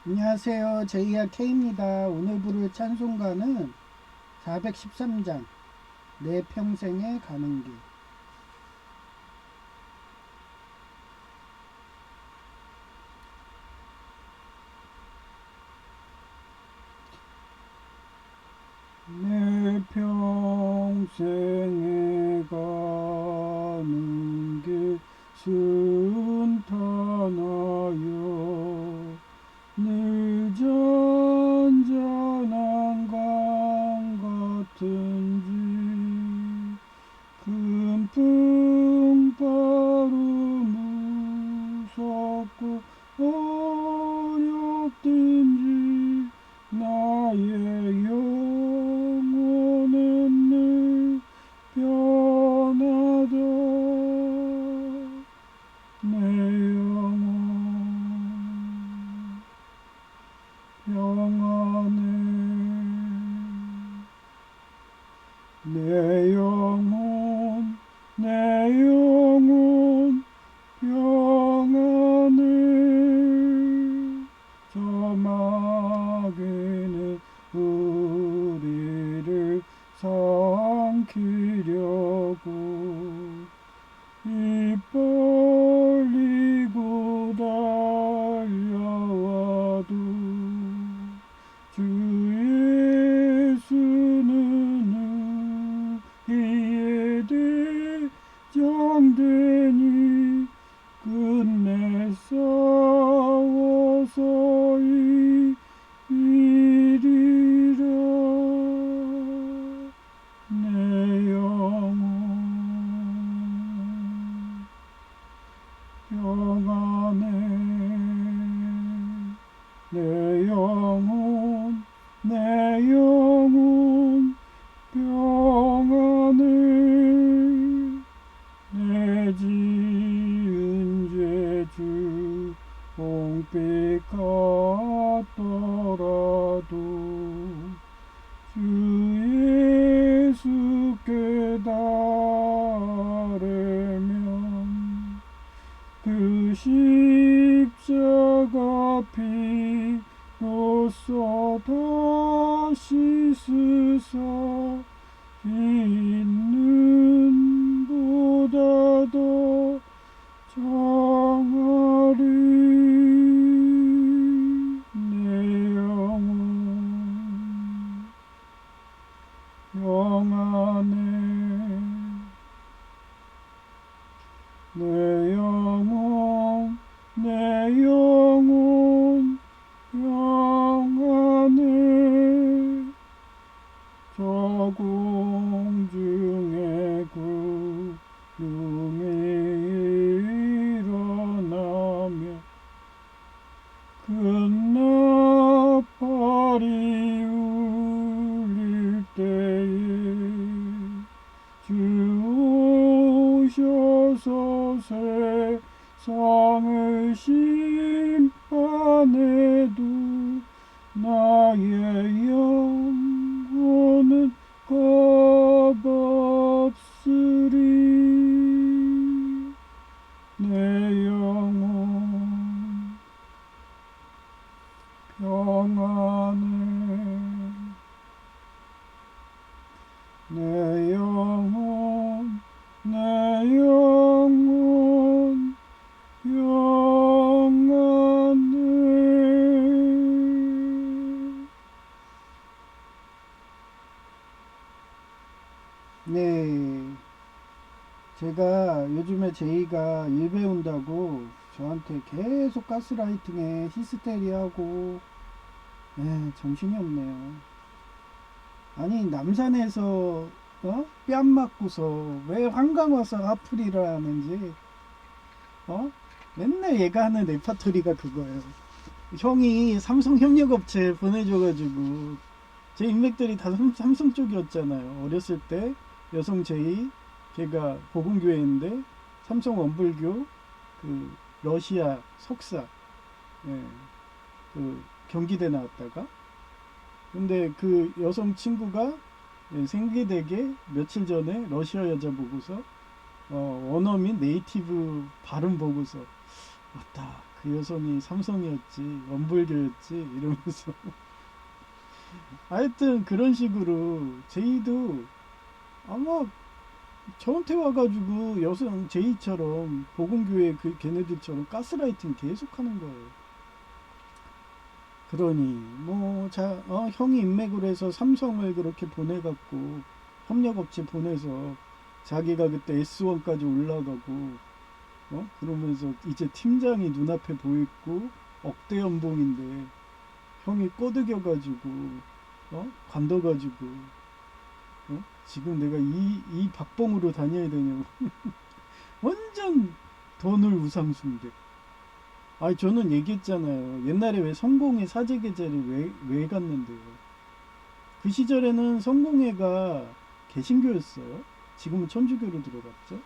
안녕하세요. 제이야 K입니다. 오늘 부를 찬송가는 413장 내 평생에 가는 길. 내 평생에 가는 길 순탄하여 늘 잔잔한 강 같은지 큰 풍파로 무섭고 어렵든지 나의 영혼은 늘 변하다. 내 영혼 평안해. 내 영혼 평안해. 저 마귀는 우리를 삼키려고 입 벌리고 달려와도 주 예수는 우리의 대장되니 끝내 싸워서 이기리라. 내 영혼 평안해. 내 영혼 평안해. 내 지은 죄주 홍빛 같더라도 주 예수께 달으면 그 십자가 피로써 다시 쓰사 있는 보다 더 정하리. 내 영혼 평안해. 내 영혼 평안해. 저 공중의 구름이 일어나며 큰 나팔이 울릴 때에 주 오셔서 세상을 심판해도 나의 영혼은 겁없으리. 내 영혼 평안해. 내 영혼 평안해. 네, 제가 요즘에 제이가 일 배운다고 저한테 계속 가스라이팅에 히스테리하고, 네, 정신이 없네요. 아니, 남산에서 뺨 맞고서 왜 한강 와서 화풀이를 하는지, 맨날 얘가 하는 레파토리가 그거예요. 형이 삼성 협력업체 보내줘가지고 제 인맥들이 다 삼성 쪽이었잖아요. 어렸을 때 여성 제이, 걔가 보건교회인데 삼성 원불교 그 러시아 석사, 예, 그 경기대 나왔다가 근데 그 여성 친구가 생리되게 며칠 전에 러시아 여자 보고서 원어민 네이티브 발음 보고서 맞다 그 여성이 삼성이었지 원불교였지 이러면서 하여튼 그런 식으로 제이도 아마 저한테 와가지고 여성 제이처럼 복음교회 그 걔네들처럼 가스라이팅 계속 하는 거예요. 그러니 형이 인맥으로 해서 삼성을 그렇게 보내갖고 협력업체 보내서 자기가 그때 S1까지 올라가고 그러면서 이제 팀장이 눈앞에 보이고 억대 연봉인데 형이 꼬드겨가지고 관둬가지고 지금 내가 이 박봉으로 다녀야 되냐고 완전 돈을 우상숭배. 저는 얘기했잖아요. 옛날에 왜 성공회 사제계제를 왜 갔는데요. 그 시절에는 성공회가 개신교였어요. 지금은 천주교로 들어갔죠.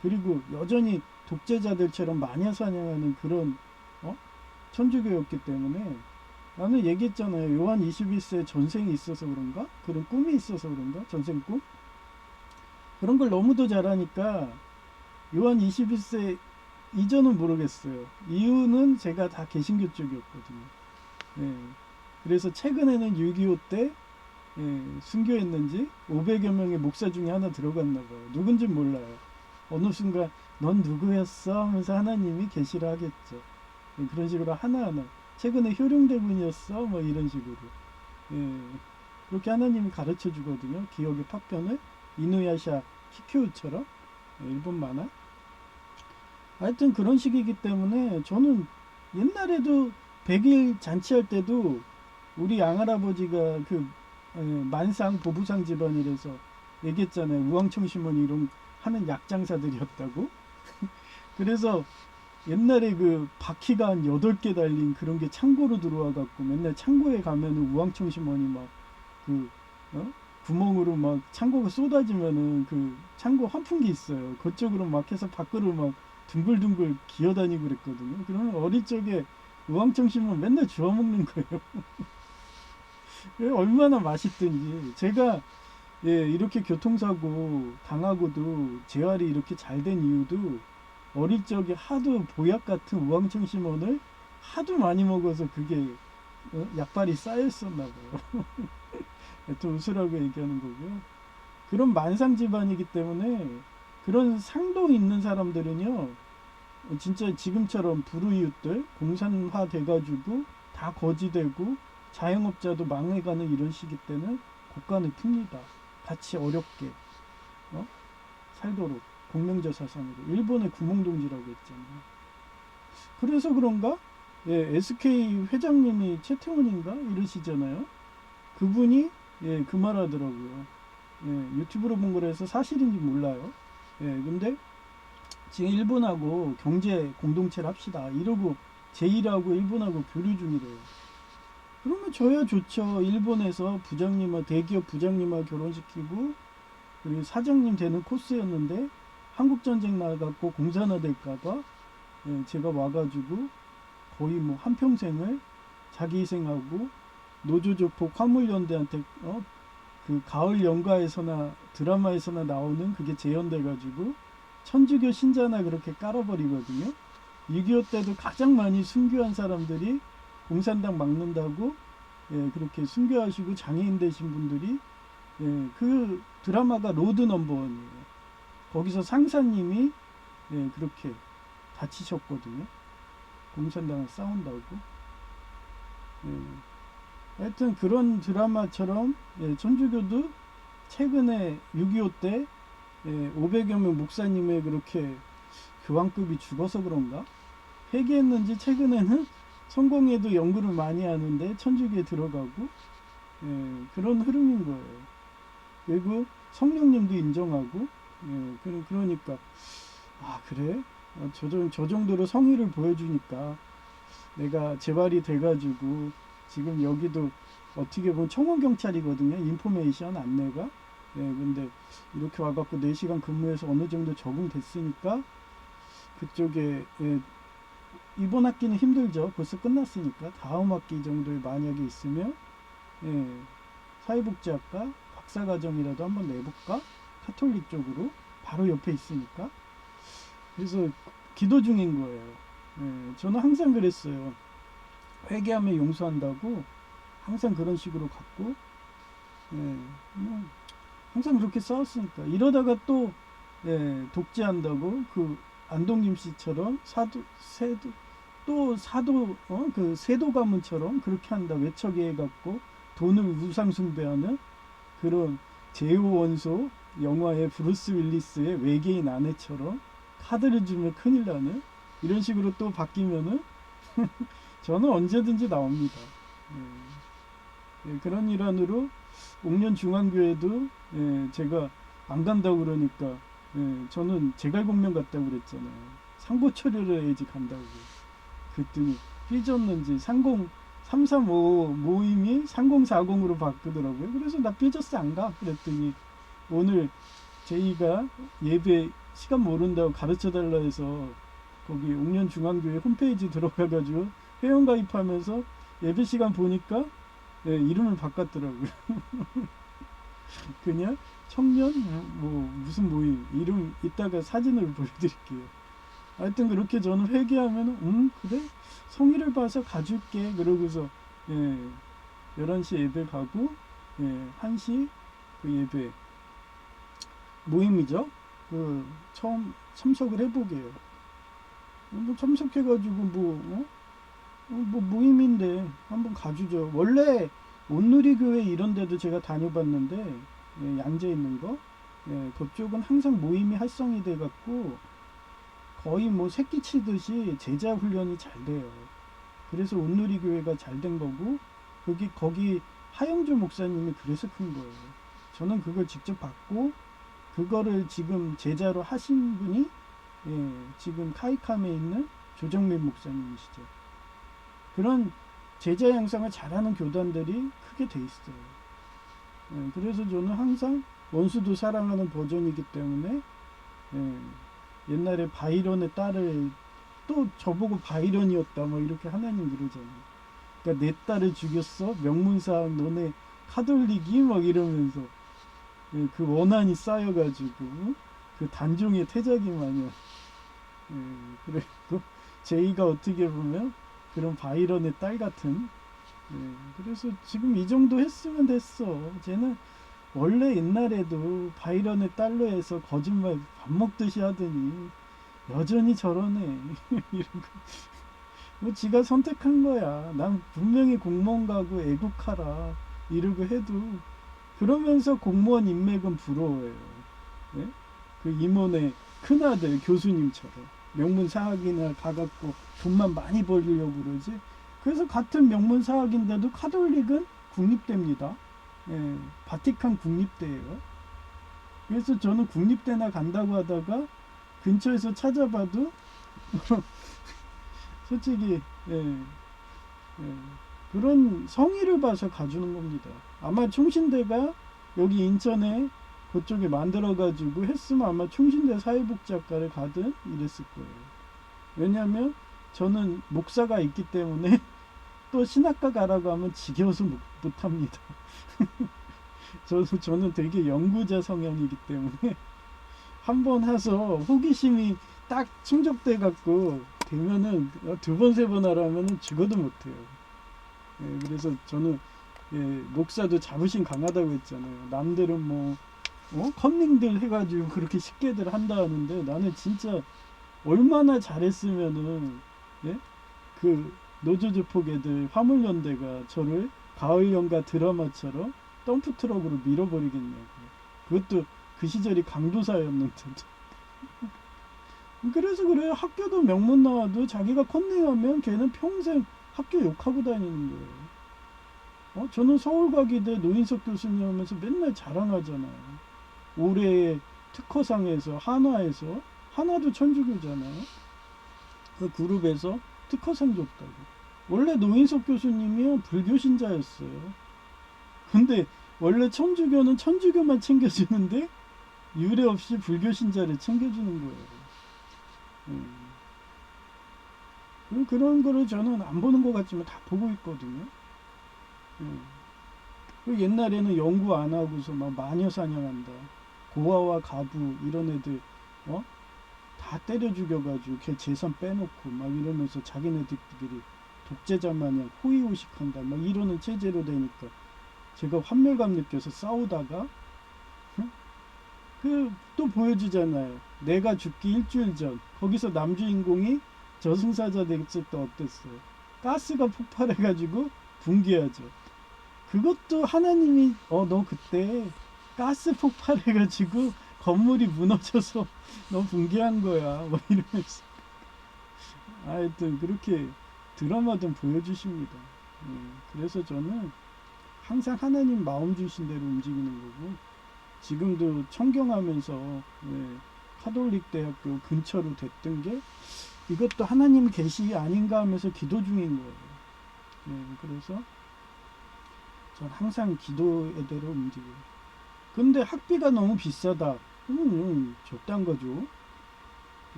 그리고 여전히 독재자들처럼 마녀 사냥하는 그런 천주교였기 때문에 나는 얘기했잖아요. 요한 21세 전생이 있어서 그런가? 그런 꿈이 있어서 그런가? 전생 꿈? 그런 걸 너무도 잘하니까 요한 21세 이전은 모르겠어요. 이유는 제가 다 개신교 쪽이었거든요. 네. 그래서 최근에는 6.25 때 순교했는지 500여 명의 목사 중에 하나 들어갔나 봐요. 누군지 몰라요. 어느 순간 넌 누구였어? 하면서 하나님이 계시를 하겠죠. 그런 식으로 하나하나 최근에 효령대군이었어? 뭐 이런 식으로 그렇게 하나님이 가르쳐 주거든요. 기억의 파편을 이누야샤 키큐우처럼 일본 만화. 하여튼 그런 식이기 때문에 저는 옛날에도 100일 잔치할 때도 우리 양할아버지가 그 만상 보부상 집안이라서 얘기했잖아요. 우왕청심원 이런 하는 약장사들이었다고. 그래서 옛날에 그 바퀴가 한 8개 달린 그런 게 창고로 들어와 갖고 맨날 창고에 가면은 우왕청심원이 막그 구멍으로 막 창고가 쏟아지면은 그 창고 환풍기 있어요. 그쪽으로 막 해서 밖으로 막 둥글둥글 기어다니고 그랬거든요. 그러면 어릴 적에 우왕청심원 맨날 주워 먹는 거예요. 얼마나 맛있든지. 제가 이렇게 교통사고 당하고도 재활이 이렇게 잘 된 이유도 어릴 적에 하도 보약 같은 우황청심원을 하도 많이 먹어서 그게 약발이 쌓였었나 봐요. 또 웃으라고 얘기하는 거고요. 그런 만상 집안이기 때문에 그런 상도 있는 사람들은요, 진짜 지금처럼 불우이웃들 공산화 돼가지고 다 거지되고 자영업자도 망해가는 이런 시기 때는 국간을 풉니다. 같이 어렵게 살도록 공명제 사상으로. 일본의 구몽동지라고 했잖아요. 그래서 그런가? SK 회장님이 최태원인가 이러시잖아요. 그분이 그 말하더라고요. 유튜브로 본 거라서 사실인지 몰라요. 근데 지금 일본하고 경제 공동체를 합시다 이러고 제1하고 일본하고 교류 중이래요. 그러면 저야 좋죠. 일본에서 부장님과 대기업 부장님과 결혼시키고 그리고 사장님 되는 코스였는데 한국전쟁 나갖고 공산화 될까봐 제가 와가지고 거의 뭐 한평생을 자기 희생하고 노조조폭 화물연대한테 그 가을 연가에서나 드라마에서나 나오는 그게 재현돼가지고 천주교 신자나 그렇게 깔아버리거든요. 6.25 때도 가장 많이 순교한 사람들이 공산당 막는다고 그렇게 순교하시고 장애인 되신 분들이 그 드라마가 로드 넘버원이에요. 거기서 상사님이 그렇게 다치셨거든요. 공산당을 싸운다고. 하여튼 그런 드라마처럼 천주교도 최근에 6.25 때 500여 명 목사님의 그렇게 교황급이 죽어서 그런가? 회개했는지 최근에는 성공회도 연구를 많이 하는데 천주교에 들어가고 그런 흐름인 거예요. 그리고 성령님도 인정하고 그러니까 그래? 저 정도로 성의를 보여주니까 내가 재발이 돼가지고 지금 여기도 어떻게 보면 청원경찰이거든요. 인포메이션 안내가. 근데 이렇게 와갖고 4시간 근무해서 어느 정도 적응됐으니까 그쪽에 이번 학기는 힘들죠. 벌써 끝났으니까 다음 학기 정도에 만약에 있으면 예, 사회복지학과 박사과정이라도 한번 내볼까? 카톨릭 쪽으로 바로 옆에 있으니까. 그래서 기도 중인 거예요. 예, 저는 항상 그랬어요. 회개하면 용서한다고 항상 그런 식으로 갔고, 예, 뭐 항상 그렇게 싸웠으니까. 이러다가 또 예, 독재한다고 그 안동김 씨처럼 세도 또 사도 그 세도 가문처럼 그렇게 한다 외척에 갖고 돈을 우상숭배하는 그런 제오 원소 영화의 브루스 윌리스의 외계인 아내처럼 카드를 주면 큰일 나는 이런 식으로 또 바뀌면은 저는 언제든지 나옵니다. 예, 예, 그런 일환으로 옥년 중앙교회도 예, 제가 안 간다고 그러니까 예, 저는 제갈공명 갔다고 그랬잖아요. 상고 처리를 해야지 간다고. 그랬더니 삐졌는지 335 모임이 3040으로 바꾸더라고요. 그래서 나 삐졌어 안 가. 그랬더니 오늘 제이가 예배 시간 모른다고 가르쳐 달라 해서 거기 옥년 중앙교회 홈페이지 들어가가지고 회원 가입하면서 예배 시간 보니까 예, 이름을 바꿨더라고요. 그냥 청년 뭐 무슨 모임 이름 이따가 사진을 보여드릴게요. 하여튼 그렇게 저는 회개하면 그래 성의를 봐서 가줄게 그러고서 예, 11시 예배 가고 예, 1시 그 예배 모임이죠. 그 처음 참석을 해보게요. 뭐 참석해가지고 뭐 모임인데 한번 가주죠. 원래 온누리교회 이런 데도 제가 다녀봤는데 예, 양재 있는 거 예, 그쪽은 항상 모임이 활성이 돼 갖고 거의 뭐 새끼 치듯이 제자 훈련이 잘 돼요. 그래서 온누리교회가 잘 된 거고 거기 하영주 목사님이 그래서 큰 거예요. 저는 그걸 직접 봤고 그거를 지금 제자로 하신 분이 예, 지금 카이캄에 있는 조정민 목사님이시죠. 그런 제자 양성을 잘하는 교단들이 크게 돼 있어요. 예, 그래서 저는 항상 원수도 사랑하는 버전이기 때문에 예, 옛날에 바이런의 딸을 또 저보고 바이런이었다 뭐 이렇게 하나님 그러잖아요. 그러니까 내 딸을 죽였어 명문사학 너네 카톨릭이 막 이러면서 예, 그 원한이 쌓여가지고 그 단종의 태작이 마냥 예, 그리고 제이가 어떻게 보면 그런 바이런의 딸 같은 예, 그래서 지금 이 정도 했으면 됐어. 쟤는 원래 옛날에도 바이런의 딸로 해서 거짓말 밥 먹듯이 하더니 여전히 저러네. 이런 거. 뭐 지가 선택한 거야. 난 분명히 공무원 가고 애국하라 이러고 해도 그러면서 공무원 인맥은 부러워요. 네? 그 임원의 큰아들 교수님처럼 명문사학이나 가갖고 돈만 많이 벌려고 그러지. 그래서 같은 명문사학인데도 카톨릭은 국립대입니다. 예, 바티칸 국립대예요. 그래서 저는 국립대나 간다고 하다가 근처에서 찾아봐도 솔직히 예, 예, 그런 성의를 봐서 가주는 겁니다. 아마 충신대가 여기 인천에 그쪽에 만들어가지고 했으면 아마 충신대 사회복지학과를 가든 이랬을 거예요. 왜냐하면 저는 목사가 있기 때문에 또 신학과 가라고 하면 지겨워서 못합니다. 저는 되게 연구자 성향이기 때문에 한번 해서 호기심이 딱 충족돼 갖고 되면은 두 번 세 번 하라면은 죽어도 못해요. 예, 그래서 저는 예, 목사도 자부심 강하다고 했잖아요. 남들은 뭐 컨닝들 해가지고 그렇게 쉽게들 한다 하는데 나는 진짜 얼마나 잘했으면은 예? 그 노조조폭 애들 화물연대가 저를 가을연가 드라마처럼 덤프트럭으로 밀어버리겠냐고. 그것도 그 시절이 강도사였는데도. 그래서 그래요. 학교도 명문 나와도 자기가 컨닝하면 걔는 평생 학교 욕하고 다니는 거예요. 저는 서울과기대 노인석 교수님 하면서 맨날 자랑하잖아요. 올해 특허상에서 한화에서 한화도 천주교잖아요. 그 그룹에서 특허상 줬다고. 원래 노인석 교수님이 불교 신자였어요. 근데 원래 천주교는 천주교만 챙겨주는데 유례 없이 불교 신자를 챙겨주는 거예요. 그런 거를 저는 안 보는 것 같지만 다 보고 있거든요. 그 옛날에는 연구 안 하고서 막 마녀 사냥한다. 고아와 가부 이런 애들 다 때려 죽여가지고 걔 재산 빼놓고 막 이러면서 자기네들끼리 독재자 마냥 호의호식한다 막 이러는 체제로 되니까 제가 환멸감 느껴서 싸우다가 그 또 보여주잖아요. 내가 죽기 일주일 전 거기서 남주인공이 저승사자 됐을 때 어땠어요? 가스가 폭발해가지고 붕괴하죠. 그것도 하나님이 너 그때 가스 폭발해가지고 건물이 무너져서 너 붕괴한 거야 뭐 이러면서 하여튼 그렇게 드라마 좀 보여주십니다. 그래서 저는 항상 하나님 마음 주신 대로 움직이는 거고 지금도 청경하면서 카톨릭 대학교 근처로 됐던 게 이것도 하나님 계시 아닌가 하면서 기도 중인 거예요. 그래서 전 항상 기도에 대로 움직여요. 근데 학비가 너무 비싸다. 그러면 적당 거죠.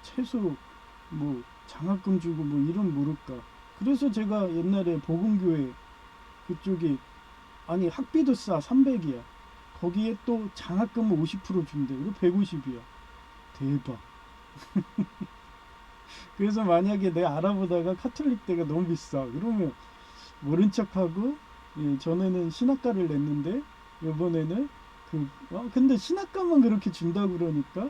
최소 뭐 장학금 주고 뭐 이런 모를까. 그래서 제가 옛날에 복음교회 그쪽이 아니 학비도 싸 300이야. 거기에 또 장학금을 50% 준대. 그리고 150이야. 대박. 그래서 만약에 내가 알아보다가 카톨릭 대가 너무 비싸. 그러면 모른 척하고 전에는 신학가를 냈는데 이번에는 근데 신학가만 그렇게 준다고 그러니까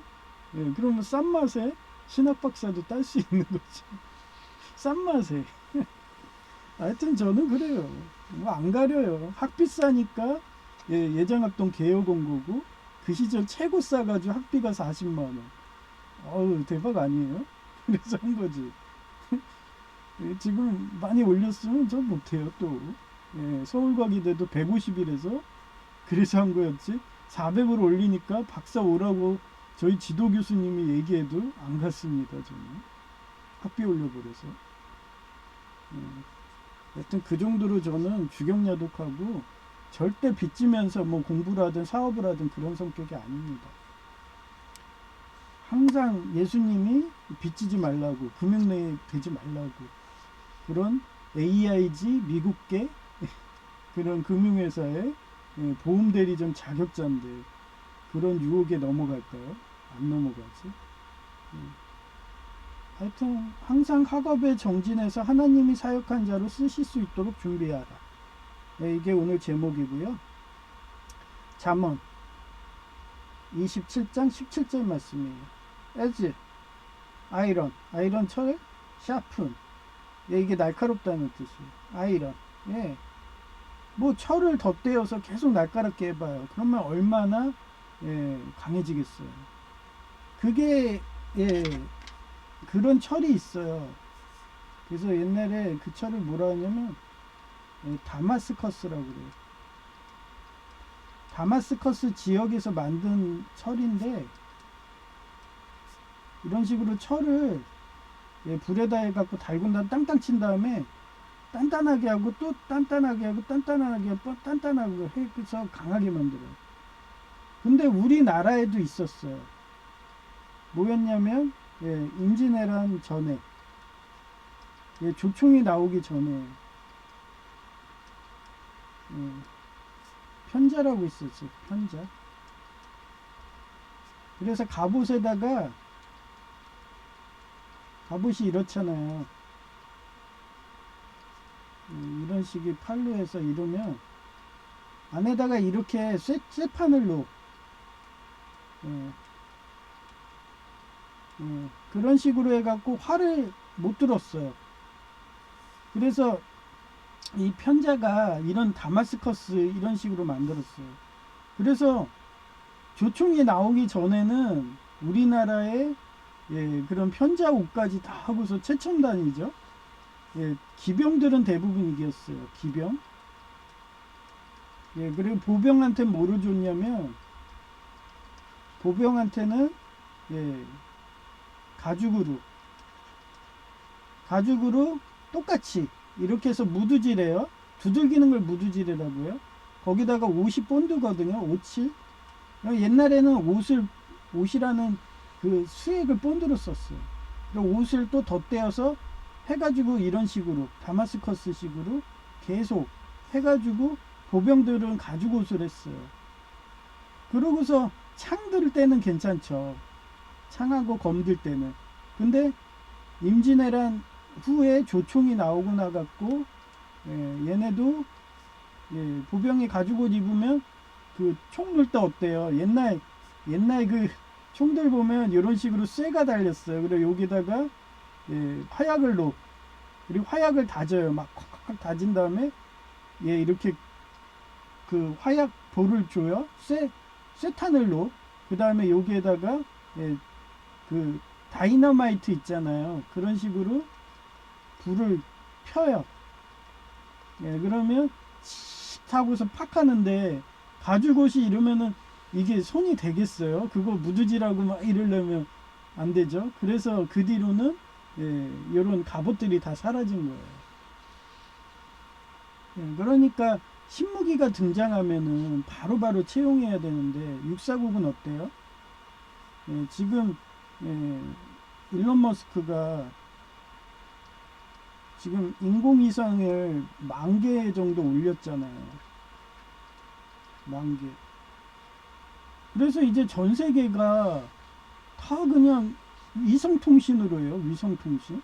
그러면 싼 맛에 신학박사도 딸 수 있는 거지. 싼 맛에. 하여튼 저는 그래요. 뭐 안 가려요. 학비 싸니까 예장합동 개혁 온 거고 그 시절 최고 싸가지고 학비가 40만 원. 어우 대박 아니에요? 그래서 한 거지. 지금 많이 올렸으면 저 못해요 또. 서울과기대도 150이라서 그래서 한 거였지. 400으로 올리니까 박사 오라고 저희 지도 교수님이 얘기해도 안 갔습니다. 저는 학비 올려버려서. 하여튼 그 정도로 저는 주경야독하고 절대 빚지면서 뭐 공부를 하든 사업을 하든 그런 성격이 아닙니다. 항상 예수님이 빚지지 말라고 금융내에 되지 말라고 그런 AIG 미국계 그런 금융회사의 보험대리점 자격자인데 그런 유혹에 넘어갈까요? 안 넘어가지. 하여튼 항상 학업에 정진해서 하나님이 사역한 자로 쓰실 수 있도록 준비하라. 이게 오늘 제목이고요. 잠언 27장 17절 말씀이에요. as 아이런 철 샤픈 이게 날카롭다는 뜻이에요. 아이런 뭐 철을 덧대어서 계속 날카롭게 해봐요. 그러면 얼마나 강해지겠어요. 그게 그런 철이 있어요. 그래서 옛날에 그 철을 뭐라 하냐면 다마스커스라고 그래요. 다마스커스 지역에서 만든 철인데 이런 식으로 철을 불에다 해갖고 달군 다음 땅땅 친 다음에 단단하게 하고 또 단단하게 하고 단단하게 하고 단단하게 해서 강하게 만들어요. 근데 우리나라에도 있었어요. 뭐였냐면 임진왜란 전에 조총이 나오기 전에 편자라고 있었어요. 편자. 그래서 갑옷에다가 갑옷이 이렇잖아요. 이런 식의 팔로 해서 이러면 안에다가 이렇게 쇠판을 넣어. 그런 식으로 해갖고 활을 못 들었어요. 그래서 이 편자가 이런 다마스커스 이런 식으로 만들었어요. 그래서 조총이 나오기 전에는 우리나라에 그런 편자 옷까지 다 하고서 최첨단이죠. 기병들은 대부분 이겼어요. 기병. 그리고 보병한테 뭐를 줬냐면 보병한테는 가죽으로 똑같이 이렇게 해서 무드질해요. 두들기는 걸 무드질이라고요. 거기다가 옷이 본드거든요. 옷이. 옛날에는 옷이라는 그 수액을 본드로 썼어요. 옷을 또 덧대어서 해가지고 이런 식으로 다마스커스 식으로 계속 해가지고 보병들은 가죽 옷을 했어요. 그러고서 창 들 때는 괜찮죠. 창하고 검 들 때는. 근데 임진왜란 후에 조총이 나오고 나갔고, 얘네도 보병이 가죽 옷 입으면 그 총 들 때 어때요? 옛날 그 총들 보면 이런 식으로 쇠가 달렸어요. 그리고 여기다가 화약을 넣고, 그리고 화약을 다져요. 막 콱콱콱 다진 다음에 이렇게 그 화약 볼을 줘요. 쇠탄을 넣어. 그 다음에 여기에다가 그 다이너마이트 있잖아요. 그런 식으로 불을 펴요. 그러면 칙 하고서 팍 하는데, 가죽옷이 이러면은 이게 손이 되겠어요? 그거 무드질하고 막 이러려면 안 되죠. 그래서 그 뒤로는 이런 갑옷들이 다 사라진 거예요. 그러니까 신무기가 등장하면은 바로바로 채용해야 되는데, 육사국은 어때요? 지금 일론 머스크가 지금 인공위성을 10,000개 정도 올렸잖아요. 10,000개. 그래서 이제 전 세계가 다 그냥 위성통신으로 해요. 위성통신.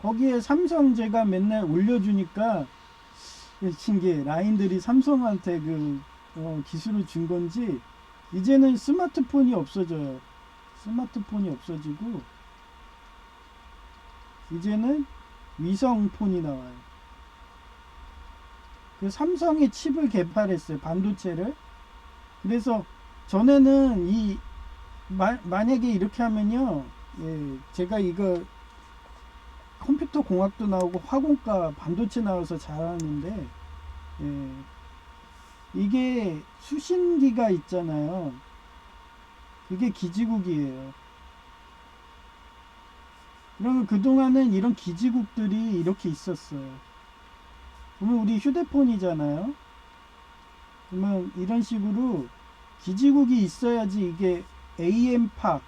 거기에 삼성제가 맨날 올려주니까 신기해. 라인들이 삼성한테 그 기술을 준 건지 이제는 스마트폰이 없어져요. 스마트폰이 없어지고 이제는 위성폰이 나와요. 그 삼성이 칩을 개발했어요. 반도체를. 그래서 전에는 만약에 이렇게 하면요, 제가 이거 컴퓨터 공학도 나오고 화공과 반도체 나와서 잘하는데, 이게 수신기가 있잖아요. 그게 기지국이에요. 그러면 그동안은 이런 기지국들이 이렇게 있었어요. 그러면 우리 휴대폰이잖아요. 그러면 이런 식으로 기지국이 있어야지 이게 AM파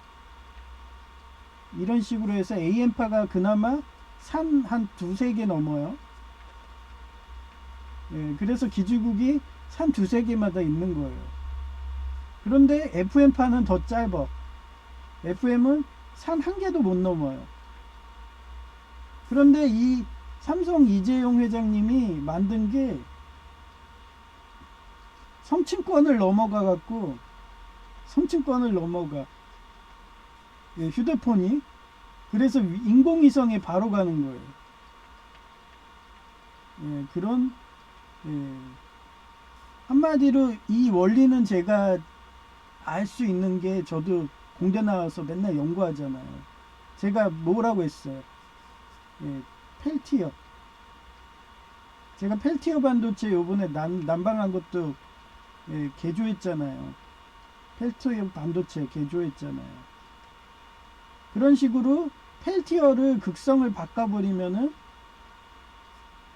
이런 식으로 해서 AM파가 그나마 산 한 2-3개 넘어요. 그래서 기지국이 산 2-3개마다 있는 거예요. 그런데 FM파는 더 짧아. FM은 산 1개도 못 넘어요. 그런데 이 삼성 이재용 회장님이 만든 게 성층권을 넘어가 휴대폰이. 그래서 인공위성에 바로 가는 거예요. 그런 한마디로 이 원리는 제가 알 수 있는 게, 저도 공대 나와서 맨날 연구하잖아요. 제가 뭐라고 했어요? 펠티어. 제가 펠티어 반도체 요번에 난방한 것도 개조했잖아요. 펠티어 반도체 개조했잖아요. 그런 식으로 펠티어를 극성을 바꿔버리면은,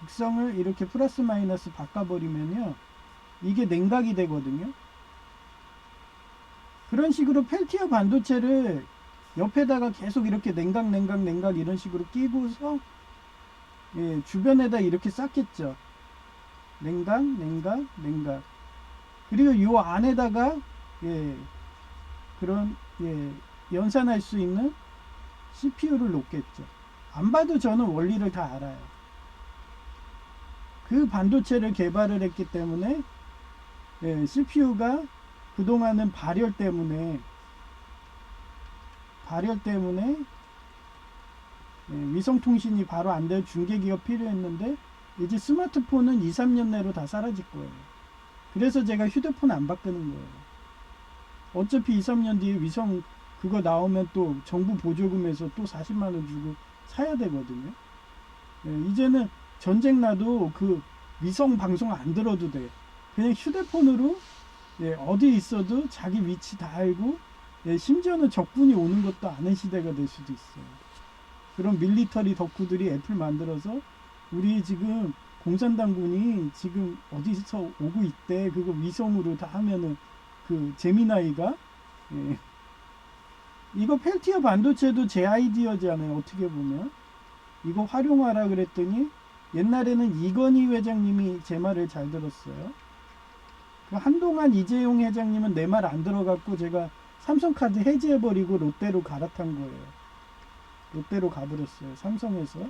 극성을 이렇게 플러스 마이너스 바꿔버리면요, 이게 냉각이 되거든요. 그런 식으로 펠티어 반도체를 옆에다가 계속 이렇게 냉각 이런 식으로 끼고서 주변에다 이렇게 쌓겠죠. 냉각. 그리고 요 안에다가 그런 연산할 수 있는 CPU를 놓겠죠. 안 봐도 저는 원리를 다 알아요. 그 반도체를 개발을 했기 때문에 CPU가 그동안은 발열 때문에 위성통신이 바로 안 될 중계기가 필요했는데, 이제 스마트폰은 2-3년 내로 다 사라질 거예요. 그래서 제가 휴대폰 안 바꾸는 거예요. 어차피 2-3년 뒤에 위성 그거 나오면 또 정부 보조금에서 또 40만원 주고 사야 되거든요. 이제는 전쟁 나도 그 위성 방송 안 들어도 돼. 그냥 휴대폰으로 어디 있어도 자기 위치 다 알고, 심지어는 적군이 오는 것도 아는 시대가 될 수도 있어요. 그런 밀리터리 덕후들이 앱을 만들어서 우리 지금 공산당군이 지금 어디서 오고 있대, 그거 위성으로 다 하면은 그 재미나이가 이거 펠티어 반도체도 제 아이디어잖아요. 어떻게 보면 이거 활용하라 그랬더니 옛날에는 이건희 회장님이 제 말을 잘 들었어요. 한동안 이재용 회장님은 내 말 안 들어갔고 제가 삼성카드 해지해버리고 롯데로 갈아탄 거예요. 롯데로 가버렸어요. 삼성에서.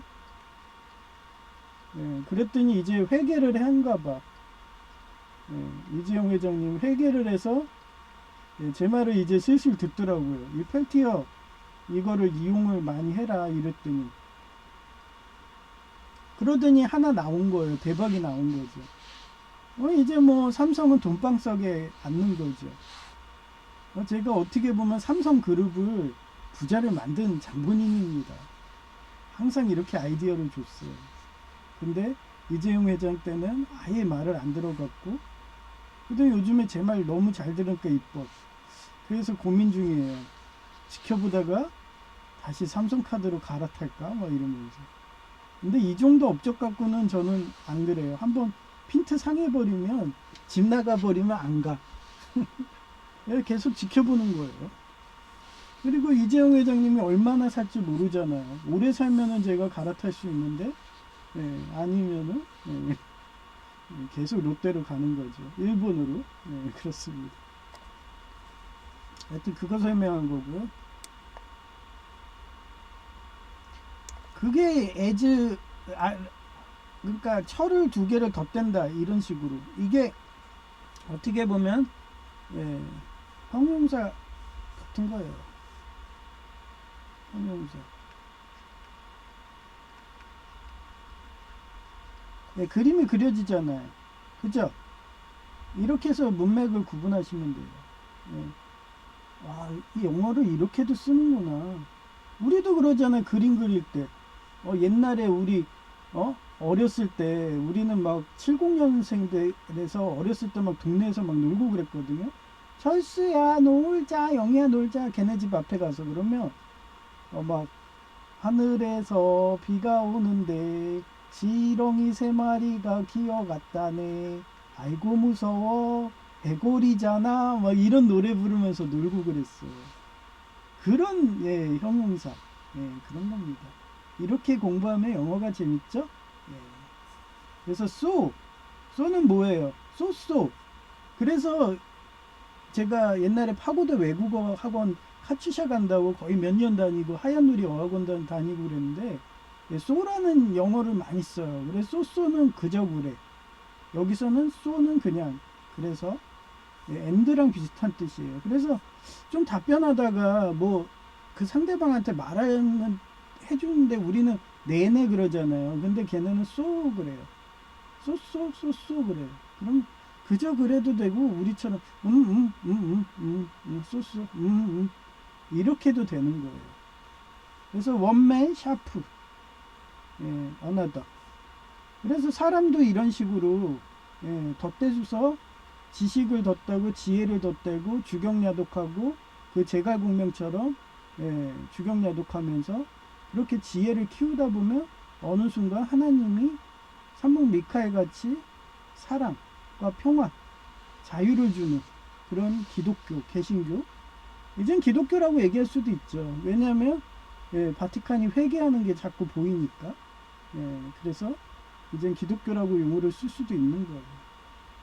그랬더니 이제 회계를 한가 봐. 이재용 회장님 회계를 해서 제 말을 이제 슬슬 듣더라고요. 이 펠티어 이거를 이용을 많이 해라 이랬더니, 그러더니 하나 나온 거예요. 대박이 나온 거죠. 이제 뭐 삼성은 돈방 싸게 앉는 거죠. 제가 어떻게 보면 삼성그룹을 부자를 만든 장본인입니다. 항상 이렇게 아이디어를 줬어요. 근데 이재용 회장 때는 아예 말을 안 들어갔고, 근데 요즘에 제 말 너무 잘 들으니까 이뻐. 그래서 고민 중이에요. 지켜보다가 다시 삼성카드로 갈아탈까? 막 이러면서. 근데 이 정도 업적 갖고는 저는 안 그래요. 한번 핀트 상해버리면, 집 나가버리면 안 가. 계속 지켜보는 거예요. 그리고 이재용 회장님이 얼마나 살지 모르잖아요. 오래 살면은 제가 갈아탈 수 있는데, 아니면은, 계속 롯데로 가는 거죠. 일본으로. 그렇습니다. 하여튼 그거 설명한 거고요. 그게 그러니까 철을 2개를 덧댄다 이런 식으로. 이게 어떻게 보면 형용사 같은 거예요. 형용사. 그림이 그려지잖아요. 그죠? 이렇게 해서 문맥을 구분하시면 돼요. 이 영어를 이렇게도 쓰는구나. 우리도 그러잖아요. 그림 그릴 때. 옛날에 우리 어렸을 때 우리는 막 70년생들에서 어렸을 때 막 동네에서 막 놀고 그랬거든요. 철수야 놀자, 영희야 놀자. 걔네 집 앞에 가서 그러면 막 하늘에서 비가 오는데 지렁이 3마리가 기어갔다네. 아이고 무서워. 해골이잖아. 막 이런 노래 부르면서 놀고 그랬어요. 그런 형용사. 그런 겁니다. 이렇게 공부하면 영어가 재밌죠? 그래서 so는 뭐예요? so. 그래서 제가 옛날에 파고드 외국어 학원 카츄샤 간다고 거의 몇 년 다니고 하얀누리 어학원 다니고 그랬는데, so라는 영어를 많이 써요. 그래서 so는 그저 그래. 여기서는 so는 그냥. 그래서 and랑 비슷한 뜻이에요. 그래서 좀 답변하다가 뭐 그 상대방한테 말하면 해주는데 우리는 내내 그러잖아요. 근데 걔네는 so 그래요. so 그래요. 그럼 그저 그래도 되고 우리처럼 so 이렇게도 되는 거예요. 그래서 원맨 샤프, another. 그래서 사람도 이런 식으로 덧대줘서 지식을 덧대고 지혜를 덧대고 주경야독하고 그 제갈공명처럼 주경야독하면서 그렇게 지혜를 키우다 보면 어느 순간 하나님이 산목 미카엘 같이 사랑과 평화, 자유를 주는 그런 기독교, 개신교. 이젠 기독교라고 얘기할 수도 있죠. 왜냐하면 바티칸이 회개하는 게 자꾸 보이니까. 그래서 이젠 기독교라고 용어를 쓸 수도 있는 거예요.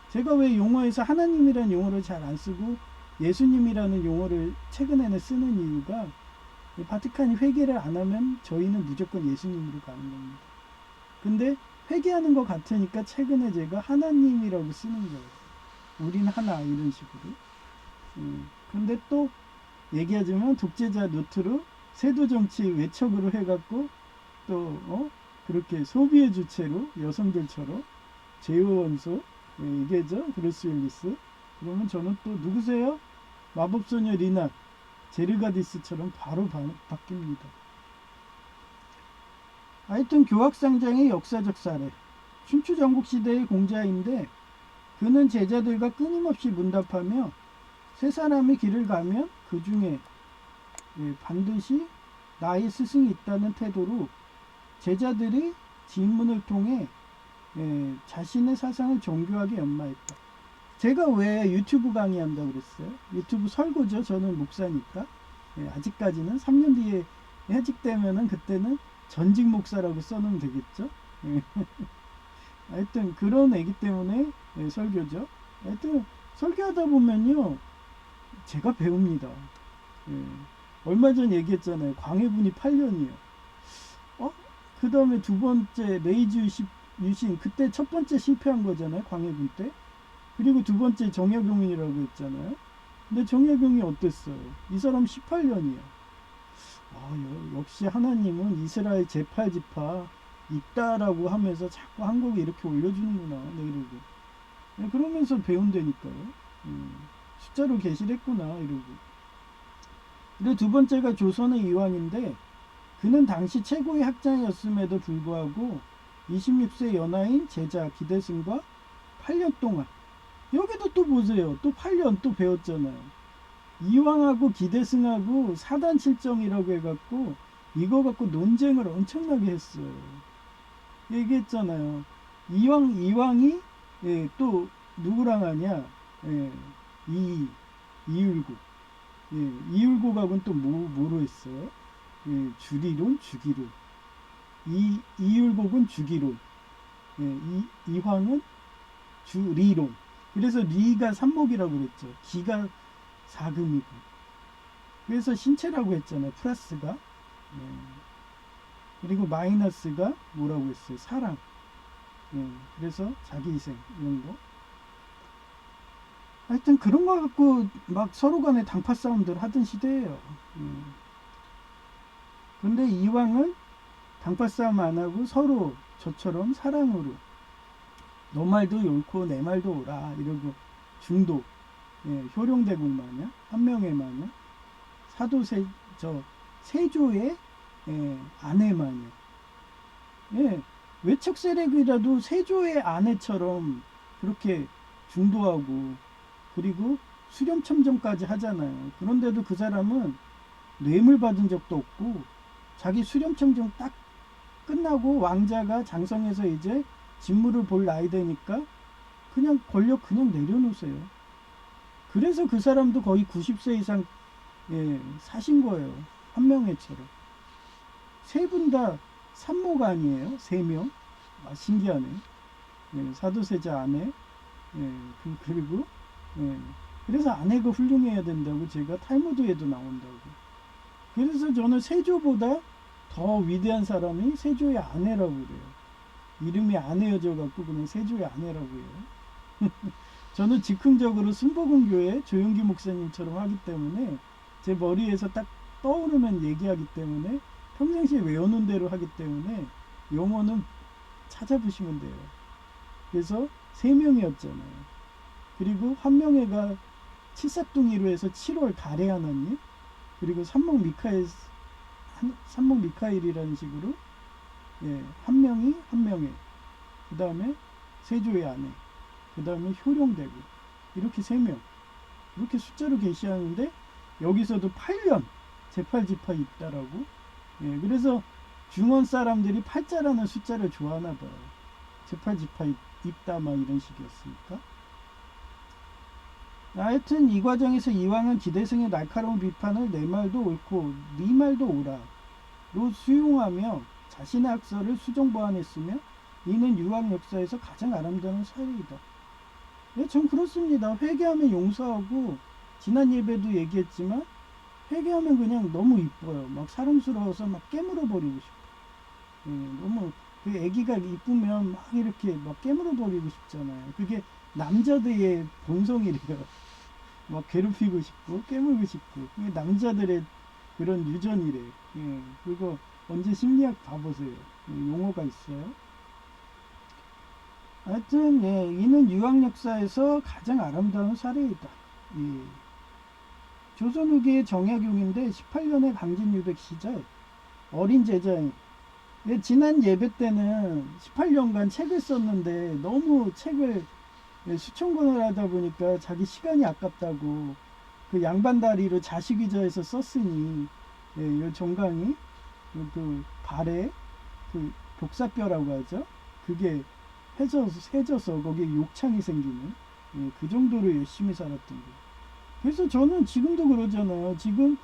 제가 왜 용어에서 하나님이라는 용어를 잘 안 쓰고 예수님이라는 용어를 최근에는 쓰는 이유가, 바티칸이 회개를 안 하면 저희는 무조건 예수님으로 가는 겁니다. 근데 회개하는 것 같으니까 최근에 제가 하나님이라고 쓰는 거예요. 우린 하나 이런 식으로. 근데 또 얘기하자면 독재자 노트로 세도정치 외척으로 해갖고 또 그렇게 소비의 주체로 여성들처럼 제어원소 이게죠. 브루스 윌리스. 그러면 저는 또 누구세요? 마법소녀 리나 제르가디스처럼 바로 바뀝니다. 하여튼 교학상장의 역사적 사례. 춘추전국시대의 공자인데 그는 제자들과 끊임없이 문답하며 세 사람이 길을 가면 그 중에 반드시 나의 스승이 있다는 태도로 제자들이 질문을 통해 자신의 사상을 정교하게 연마했다. 제가 왜 유튜브 강의한다고 그랬어요? 유튜브 설고죠. 저는 목사니까. 아직까지는 3년 뒤에 해직되면은 그때는 전직 목사라고 써놓으면 되겠죠. 예. 하여튼 그런 애기 때문에 예, 설교죠. 하여튼 설교하다 보면요 제가 배웁니다. 예. 얼마 전 얘기했잖아요. 광해군이 8년이요. 그 다음에 두 번째 메이지 유신 그때 첫 번째 실패한 거잖아요. 광해군 때. 그리고 두 번째 정약용이라고 했잖아요. 근데 정약용이 어땠어요? 이 사람 18년이요. 역시 하나님은 이스라엘 제8지파 있다라고 하면서 자꾸 한국에 이렇게 올려주는구나. 네, 이러고. 네, 그러면서 배운다니까요. 숫자로 계시랬구나. 이러고. 그리고 두 번째가 조선의 이왕인데 그는 당시 최고의 학자였음에도 불구하고 26세 연하인 제자 기대승과 8년 동안 여기도 또 보세요. 또 8년 또 배웠잖아요. 이왕하고 기대승하고 사단 칠정이라고 해갖고 이거 갖고 논쟁을 엄청나게 했어요. 얘기했잖아요. 이왕이 예, 또 누구랑 하냐? 예, 이율곡. 예, 이율곡하고는 또 뭐로 했어요? 예, 주리론, 주기론. 이율곡은 주기론. 예, 이황은 주리론. 그래서 리가 삼목이라고 그랬죠. 기가 사금이고. 그래서 신체라고 했잖아요. 플러스가. 예. 그리고 마이너스가 뭐라고 했어요? 사랑. 예. 그래서 자기희생 이런 거. 하여튼 그런 거 갖고 막 서로 간에 당파 싸움들 하던 시대예요. 근데 이왕은 당파 싸움 안 하고 서로 저처럼 사랑으로 너 말도 옳고 내 말도 옳아 이러고 중도 예, 효룡대국 마냥 한 명의 마냥 세조의 예, 아내 마냥 예, 외척 세력이라도 세조의 아내처럼 그렇게 중도하고 그리고 수렴첨정까지 하잖아요. 그런데도 그 사람은 뇌물 받은 적도 없고 자기 수렴첨정 딱 끝나고 왕자가 장성해서 이제 직무를 볼 나이 되니까 그냥 권력 그냥 내려놓으세요. 그래서 그 사람도 거의 90세 이상 예, 사신 거예요. 한명회처럼. 세 분 다 산모가 아니에요. 3명. 신기하네. 예, 사도세자 아내. 예, 그리고 예, 그래서 아내가 훌륭해야 된다고 제가 탈무드에도 나온다고. 그래서 저는 세조보다 더 위대한 사람이 세조의 아내라고 그래요. 이름이 아내여져 갖고 그냥 세조의 아내라고 해요. 저는 즉흥적으로 순복음교회 조용기 목사님처럼 하기 때문에 제 머리에서 딱 떠오르면 얘기하기 때문에 평상시에 외우는 대로 하기 때문에 용어는 찾아보시면 돼요. 그래서 3명이었잖아요. 그리고 한명회가 칠삭둥이로 해서 7월 달의 하나님 그리고 삼목 미카엘이라는 식으로 예, 한 명회 그 다음에 세조의 아내 그 다음에 효룡대국 이렇게 3명 이렇게 숫자로 계시하는데 여기서도 8년 제8지파 있다라고 예, 그래서 중원 사람들이 8자라는 숫자를 좋아하나 봐요. 제8지파 있다 막 이런 식이었으니까. 하여튼 이 과정에서 이왕은 기대승의 날카로운 비판을 내 말도 옳고 네 말도 옳아로 수용하며 자신의 학설을 수정 보완했으며 이는 유학 역사에서 가장 아름다운 사회이다. 네, 전 그렇습니다. 회개하면 용서하고 지난 예배도 얘기했지만 회개하면 그냥 너무 이뻐요. 막 사랑스러워서 막 깨물어 버리고 싶어. 예, 너무 그 애기가 이쁘면 막 이렇게 막 깨물어 버리고 싶잖아요. 그게 남자들의 본성이래요. 막 괴롭히고 싶고 깨물고 싶고 그게 남자들의 그런 유전이래. 예, 그거 언제 심리학 봐보세요. 예, 용어가 있어요. 하여튼 예, 이는 유학 역사에서 가장 아름다운 사례이다. 예. 조선 후기의 정약용인데 18년의 강진유백 시절 어린 제자인 예, 지난 예배 때는 18년간 책을 썼는데 너무 책을 예, 수천 권을 하다 보니까 자기 시간이 아깝다고 그 양반다리로 자식위자에서 썼으니 예, 이 정강이 그 발에 그 복사뼈라고 하죠. 그게 해져서 거기에 욕창이 생기는 예, 그 정도로 열심히 살았던 거예요. 그래서 저는 지금도 그러잖아요. 지금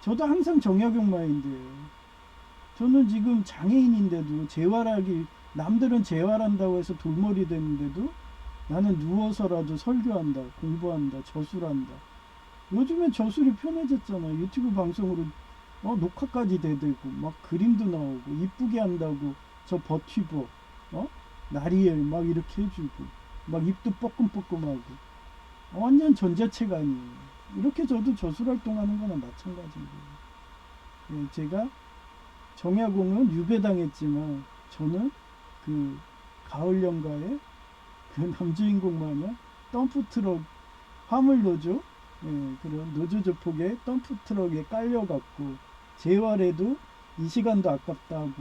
저도 항상 정약용 마인드예요. 저는 지금 장애인인데도 재활하기 남들은 재활한다고 해서 돌머리 되는데도 나는 누워서라도 설교한다, 공부한다, 저술한다. 요즘엔 저술이 편해졌잖아. 유튜브 방송으로 녹화까지 대대고 막 그림도 나오고 이쁘게 한다고 저 버티버 나리엘 막 이렇게 해주고 막 입도 뻐끔뻐끔하고 완전 전자책 아니에요. 이렇게 저도 저술활동하는 거나 마찬가지인 거예요. 예, 제가 정야공은 유배당했지만 저는 그 가을연가에 그 남주인공 마냥 덤프트럭 화물노조 그런 노조 조폭에 덤프트럭에 깔려갖고 재활해도 이 시간도 아깝다 하고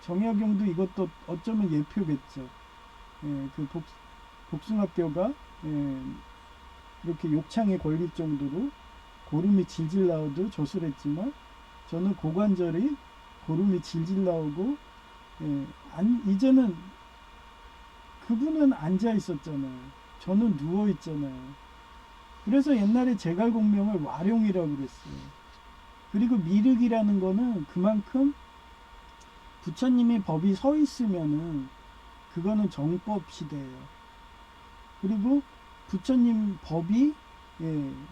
정약용도 이것도 어쩌면 예표겠죠. 그 복숭아뼈가 이렇게 욕창에 걸릴 정도로 고름이 질질 나오도 저술했지만 저는 고관절이 고름이 질질 나오고 이제는 그분은 앉아 있었잖아요. 저는 누워 있잖아요. 그래서 옛날에 제갈공명을 와룡이라고 그랬어요. 그리고 미륵이라는 거는 그만큼 부처님이 법이 서 있으면은 그거는 정법 시대예요. 그리고 부처님 법이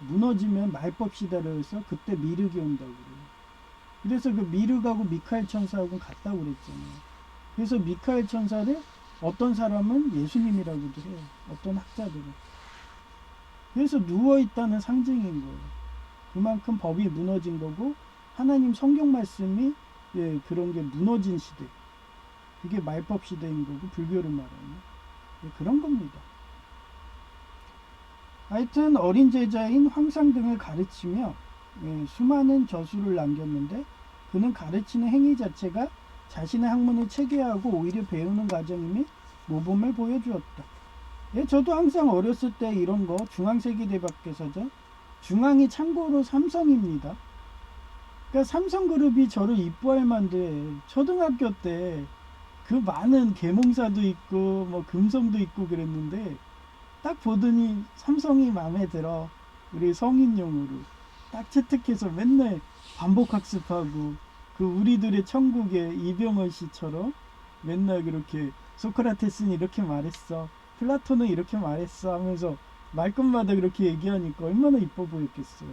무너지면 말법 시대로 해서 그때 미륵이 온다고 그래요. 그래서 그 미륵하고 미카엘 천사하고 같다고 그랬잖아요. 그래서 미카엘 천사를 어떤 사람은 예수님이라고도 해요. 어떤 학자들은. 그래서 누워있다는 상징인 거예요. 그만큼 법이 무너진 거고 하나님 성경 말씀이 그런 게 무너진 시대. 그게 말법 시대인 거고 불교를 말하는 그런 겁니다. 하여튼 어린 제자인 황상 등을 가르치며 수많은 저술을 남겼는데 그는 가르치는 행위 자체가 자신의 학문을 체계하고 오히려 배우는 과정임이 모범을 보여주었다. 저도 항상 어렸을 때 이런 거 중앙세계대박개사전 중앙이 참고로 삼성입니다. 그러니까 삼성그룹이 저를 이뻐할 만돼. 초등학교 때 그 많은 계몽사도 있고 뭐 금성도 있고 그랬는데 딱 보더니 삼성이 마음에 들어. 우리 성인용으로 딱 채택해서 맨날 반복학습하고 그 우리들의 천국의 이병헌 씨처럼 맨날 그렇게 소크라테스는 이렇게 말했어, 플라톤은 이렇게 말했어 하면서 말끝마다 그렇게 얘기하니까 얼마나 이뻐 보였겠어요.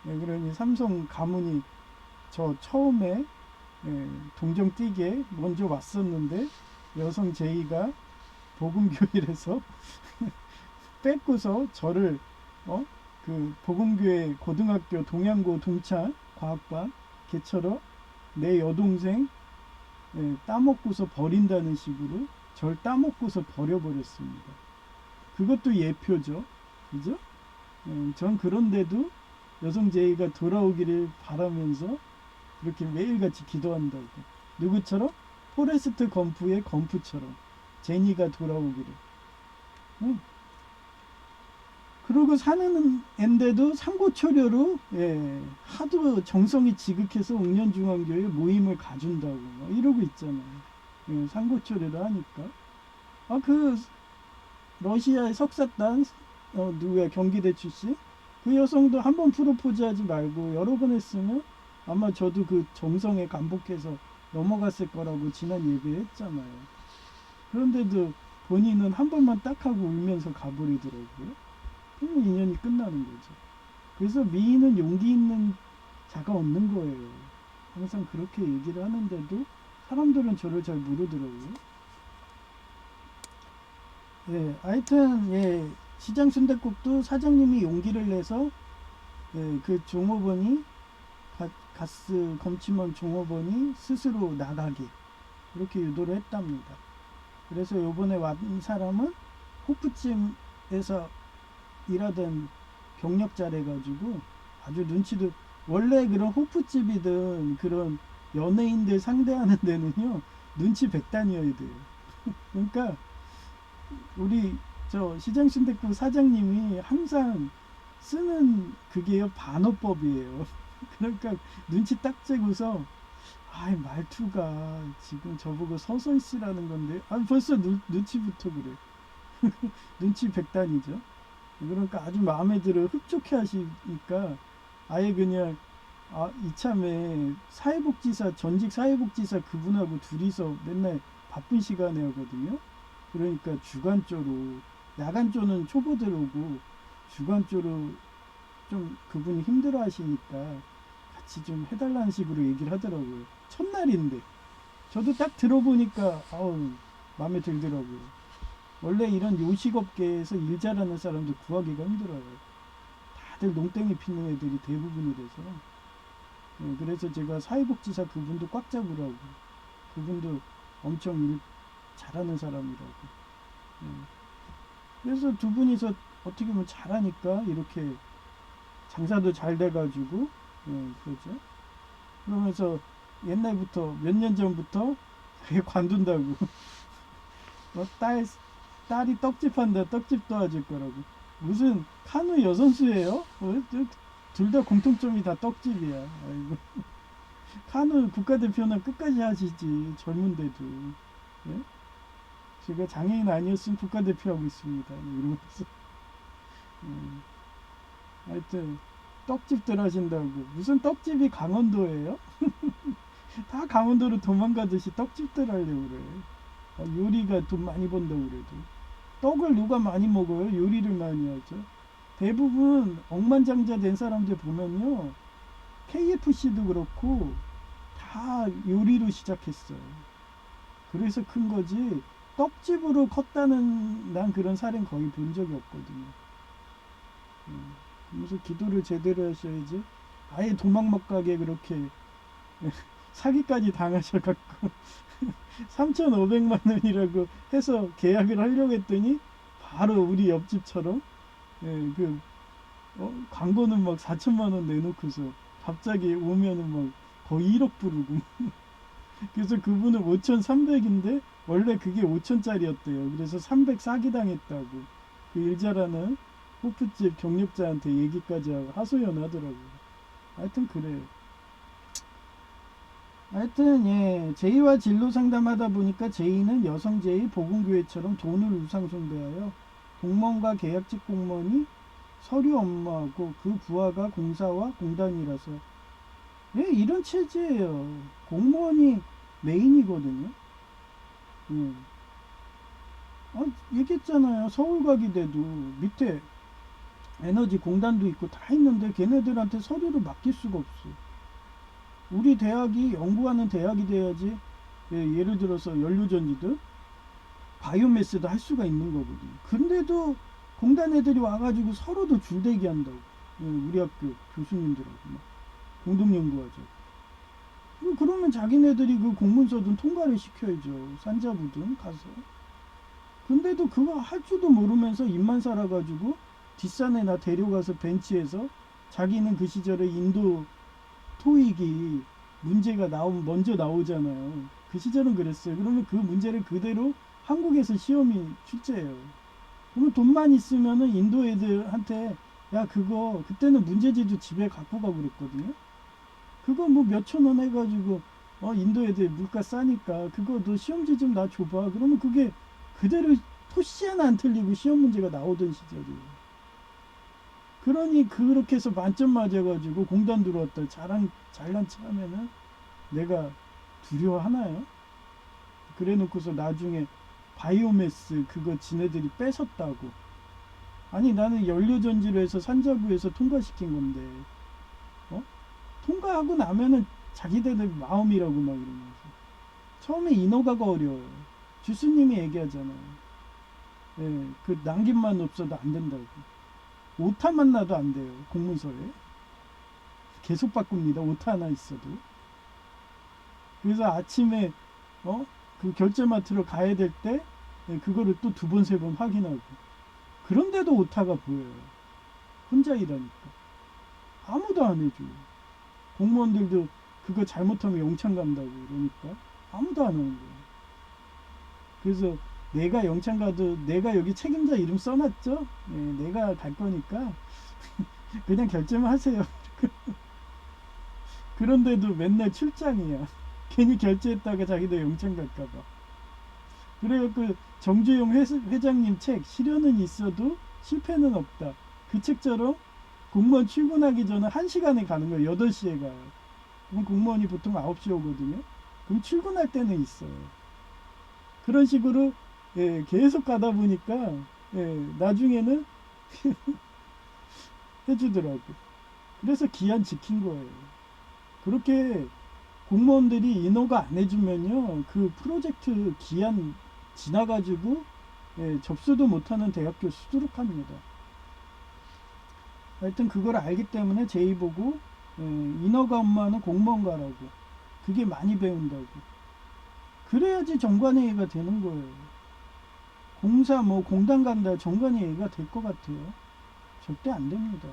그러니 삼성 가문이 저 처음에 동정 뛰게 먼저 왔었는데 여성 제이가 복음교회에서 뺏고서 저를 그 복음교회 고등학교 동양고 동창 과학반 개처럼 내 여동생 따먹고서 버린다는 식으로 절 따먹고서 버려버렸습니다. 그것도 예표죠. 그죠? 전 그런데도 여성 제이가 돌아오기를 바라면서 그렇게 매일같이 기도한다고. 누구처럼? 포레스트 검프의 검프처럼 제니가 돌아오기를. 그러고 사는 앤데도 삼고초려로 하도 정성이 지극해서 옥년중앙교회 모임을 가준다고 막 이러고 있잖아요. 삼고초려를 하니까. 그 러시아의 석사단 누구야, 경기대 출신 그 여성도 한 번 프로포즈하지 말고 여러 번 했으면 아마 저도 그 정성에 감복해서 넘어갔을 거라고 지난 예배에 했잖아요. 그런데도 본인은 한 번만 딱 하고 울면서 가버리더라고요. 그러면 인연이 끝나는 거죠. 그래서 미인은 용기 있는 자가 없는 거예요. 항상 그렇게 얘기를 하는데도 사람들은 저를 잘 모르더라고요. 하여튼 시장 순댓국도 사장님이 용기를 내서 그 종업원이 가스 검침원 종업원이 스스로 나가게 이렇게 유도를 했답니다. 그래서 요번에 왔던 사람은 호프집에서 일하던 경력자래 가지고 아주 눈치도, 원래 그런 호프집이든 그런 연예인들 상대하는 데는요 눈치 백단이어야 돼요. 그러니까 우리 저 시장순댓국 사장님이 항상 쓰는 그게요 반어법이에요. 그러니까 눈치 딱 채고서 말투가 지금 저보고 서서 있으라는 건데 벌써 눈치부터 그래. 눈치 백단이죠. 그러니까 아주 마음에 들어 흡족해 하시니까 아예 그냥 이참에 사회복지사, 전직 사회복지사 그분하고 둘이서 맨날 바쁜 시간에 하거든요. 그러니까 주간조로, 야간조는 초보들 오고 주간조로 좀 그분이 힘들어 하시니까 같이 좀 해달라는 식으로 얘기를 하더라고요. 첫날인데. 저도 딱 들어보니까, 아우, 마음에 들더라고요. 원래 이런 요식업계에서 일 잘하는 사람들 구하기가 힘들어요. 다들 농땡이 피는 애들이 대부분이라서. 그래서 제가 사회복지사 그분도 꽉 잡으라고. 그분도 엄청 일 잘하는 사람이라고. 예. 그래서 두 분이서 어떻게 보면 잘하니까 이렇게 장사도 잘 돼가지고, 그러죠. 그러면서 옛날부터, 몇 년 전부터 관둔다고. 딸이 떡집 한다, 떡집 도와줄 거라고. 무슨 카누 여선수예요? 둘 다 공통점이 다 떡집이야. 아이고. 카누 국가대표는 끝까지 하시지, 젊은데도. 예? 제가 장애인 아니었으면 국가대표 하고 있습니다. 이러면서. 하여튼, 떡집들 하신다고. 무슨 떡집이 강원도예요? 다 강원도로 도망가듯이 떡집들 하려고 그래. 요리가 돈 많이 번다고 그래도. 떡을 누가 많이 먹어요? 요리를 많이 하죠. 대부분 억만장자 된 사람들 보면요. KFC도 그렇고 다 요리로 시작했어요. 그래서 큰 거지. 떡집으로 컸다는 난 그런 사례는 거의 본 적이 없거든요. 그래서 기도를 제대로 하셔야지. 아예 도망 못 가게 그렇게 사기까지 당하셔갖고 3,500만 원이라고 해서 계약을 하려고 했더니 바로 우리 옆집처럼 광고는 막 4천만 원 내놓고서 갑자기 오면은 막 거의 1억 부르고 그래서 그분은 5,300인데 원래 그게 5천짜리였대요. 그래서 300 사기당했다고 그 일 잘하는 호프집 경력자한테 얘기까지 하고 하소연하더라고요. 하여튼 그래요. 하여튼 제이와 진로 상담하다 보니까 제이는 여성 제이 보건교회처럼 돈을 우상 숭배하여 공무원과 계약직 공무원이 서류 업무하고 그 부하가 공사와 공단이라서 이런 체제예요. 공무원이 메인이거든요. 얘기했잖아요. 서울 가기 돼도 밑에 에너지 공단도 있고 다 있는데 걔네들한테 서류를 맡길 수가 없어. 우리 대학이 연구하는 대학이 돼야지. 예를 들어서 연료전지들 바이오매스도 할 수가 있는 거거든요. 근데도 공단 애들이 와가지고 서로도 줄대기 한다고. 우리 학교 교수님들하고 막 공동연구하죠. 그러면 자기네들이 그 공문서든 통과를 시켜야죠. 산자부든 가서. 근데도 그거 할 줄도 모르면서 입만 살아가지고 뒷산에나 데려가서 벤치에서 자기는 그 시절에 인도 토익이 문제가 먼저 나오잖아요. 그 시절은 그랬어요. 그러면 그 문제를 그대로 한국에서 시험이 출제해요. 그러면 돈만 있으면은 인도 애들한테 야 그거 그때는 문제지도 집에 갖고 가고 그랬거든요. 그거 뭐 몇천 원 해가지고 인도 애들 물가 싸니까 그거 너 시험지 좀 나 줘봐. 그러면 그게 그대로 토시 하나 안 틀리고 시험 문제가 나오던 시절이에요. 그러니 그렇게 해서 만점 맞아가지고 공단 들어왔다 잘난 척하면은 내가 두려워하나요? 그래 놓고서 나중에 바이오매스 그거 지네들이 뺏었다고. 아니 나는 연료전지로 해서 산자부에서 통과시킨 건데 통과하고 나면은 자기들 마음이라고 막 이러면서 처음에 인허가가 어려워요. 주스님이 얘기하잖아요. 그 남김만 없어도 안 된다고. 오타만 나도 안 돼요. 공문서에 계속 바꿉니다. 오타 하나 있어도. 그래서 아침에 그 결제마트로 가야 될 때 그거를 또 두 번 세 번 확인하고. 그런데도 오타가 보여요. 혼자 일하니까 아무도 안 해줘. 공무원들도 그거 잘못하면 영창 간다고 그러니까 아무도 안 하는 거예요. 그래서 내가 영창 가도 내가 여기 책임자 이름 써놨죠? 내가 갈 거니까 그냥 결제만 하세요. 그런데도 맨날 출장이야. 괜히 결제했다가 자기도 영창 갈까봐. 그래갖고 정주영 회장님 책 실현은 있어도 실패는 없다. 그 책처럼 공무원 출근하기 전에 1시간에 가는 거예요. 8시에 가요. 그럼 공무원이 보통 9시에 오거든요. 그럼 출근할 때는 있어요. 그런 식으로 예, 계속 가다 보니까 예, 나중에는 해주더라고. 그래서 기한 지킨 거예요. 그렇게 공무원들이 인허가 안 해주면요, 그 프로젝트 기한 지나가지고 예, 접수도 못하는 대학교 수두룩합니다. 하여튼 그걸 알기 때문에 제이 보고 예, 인허가 업무하는 공무원 가라고. 그게 많이 배운다고. 그래야지 정관회의가 되는 거예요. 공사 뭐 공단 간다 정관회의가 될 것 같아요. 절대 안 됩니다.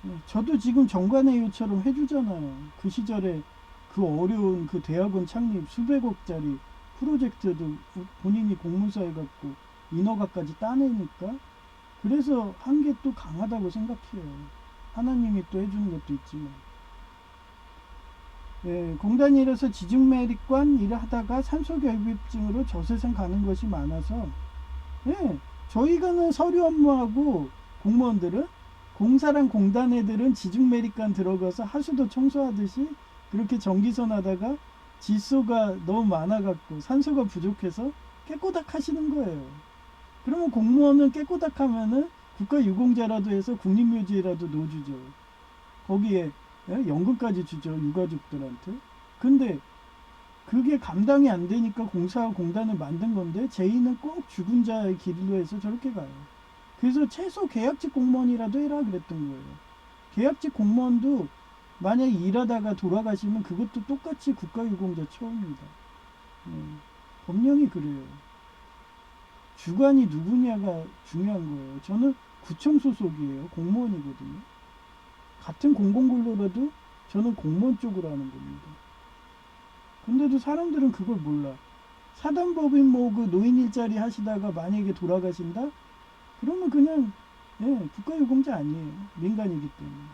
예, 저도 지금 정관회의처럼 해주잖아요. 그 시절에 그 어려운 그 대학원 창립 수백억짜리 프로젝트도 본인이 공무사 해갖고 인허가까지 따내니까 그래서 한 게 또 강하다고 생각해요. 하나님이 또 해주는 것도 있지만. 예, 공단이 이래서 지중매립관 일을 하다가 산소결핍증으로 저세상 가는 것이 많아서 예, 저희가는 서류 업무하고 공무원들은 공사랑 공단 애들은 지중매립관 들어가서 하수도 청소하듯이 그렇게 전기선 하다가 질소가 너무 많아갖고 산소가 부족해서 깨꼬닥 하시는 거예요. 그러면 공무원은 깨꼬닥 하면은 국가유공자라도 해서 국립묘지라도 넣어주죠. 거기에 연금까지 주죠. 유가족들한테. 근데 그게 감당이 안 되니까 공사와 공단을 만든 건데 제의는 꼭 죽은 자의 길로 해서 저렇게 가요. 그래서 최소 계약직 공무원이라도 해라 그랬던 거예요. 계약직 공무원도 만약에 일하다가 돌아가시면 그것도 똑같이 국가유공자 처우입니다. 법령이 그래요. 주관이 누구냐가 중요한 거예요. 저는 구청 소속이에요. 공무원이거든요. 같은 공공근로라도 저는 공무원 쪽으로 하는 겁니다. 근데도 사람들은 그걸 몰라. 사단법인 뭐 그 노인 일자리 하시다가 만약에 돌아가신다? 그러면 그냥 예, 국가유공자 아니에요. 민간이기 때문에.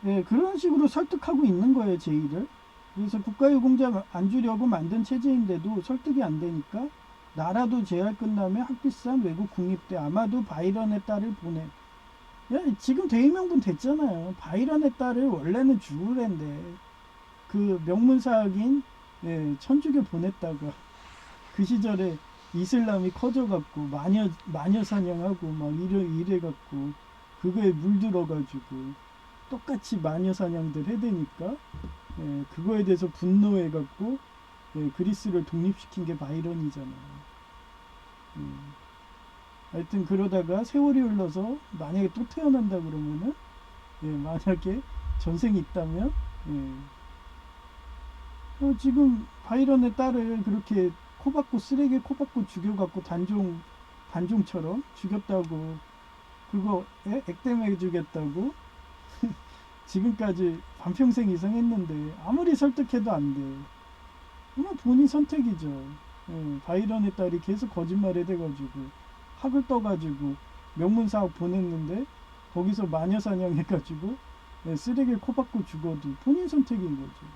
예, 그런 식으로 설득하고 있는 거예요, 제의를. 그래서 국가유공자 안 주려고 만든 체제인데도 설득이 안 되니까 나라도 재활 끝나면 학비싼 외국 국립대 아마도 바이런의 딸을 보내. 예, 지금 대의명분 됐잖아요. 바이런의 딸을 원래는 죽으랜데 그 명문사학인 예, 천주교 보냈다가 그 시절에 이슬람이 커져갖고 마녀 사냥하고 막 이래갖고 그거에 물들어가지고 똑같이 마녀 사냥들 해대니까 예, 그거에 대해서 분노해갖고 예, 그리스를 독립시킨 게 바이런이잖아요. 하여튼 그러다가 세월이 흘러서 만약에 또 태어난다 그러면은 예, 만약에 전생이 있다면 예, 지금 바이런의 딸을 그렇게 쓰레기 코박고 죽여갖고 단종처럼 죽였다고 그거 액땜해 주겠다고 지금까지 반평생 이상 했는데 아무리 설득해도 안 돼. 그냥 본인 선택이죠. 예, 바이런의 딸이 계속 거짓말해 돼가지고 학을 떠가지고 명문사학 보냈는데 거기서 마녀 사냥해가지고 예, 쓰레기 코박고 죽어도 본인 선택인 거죠.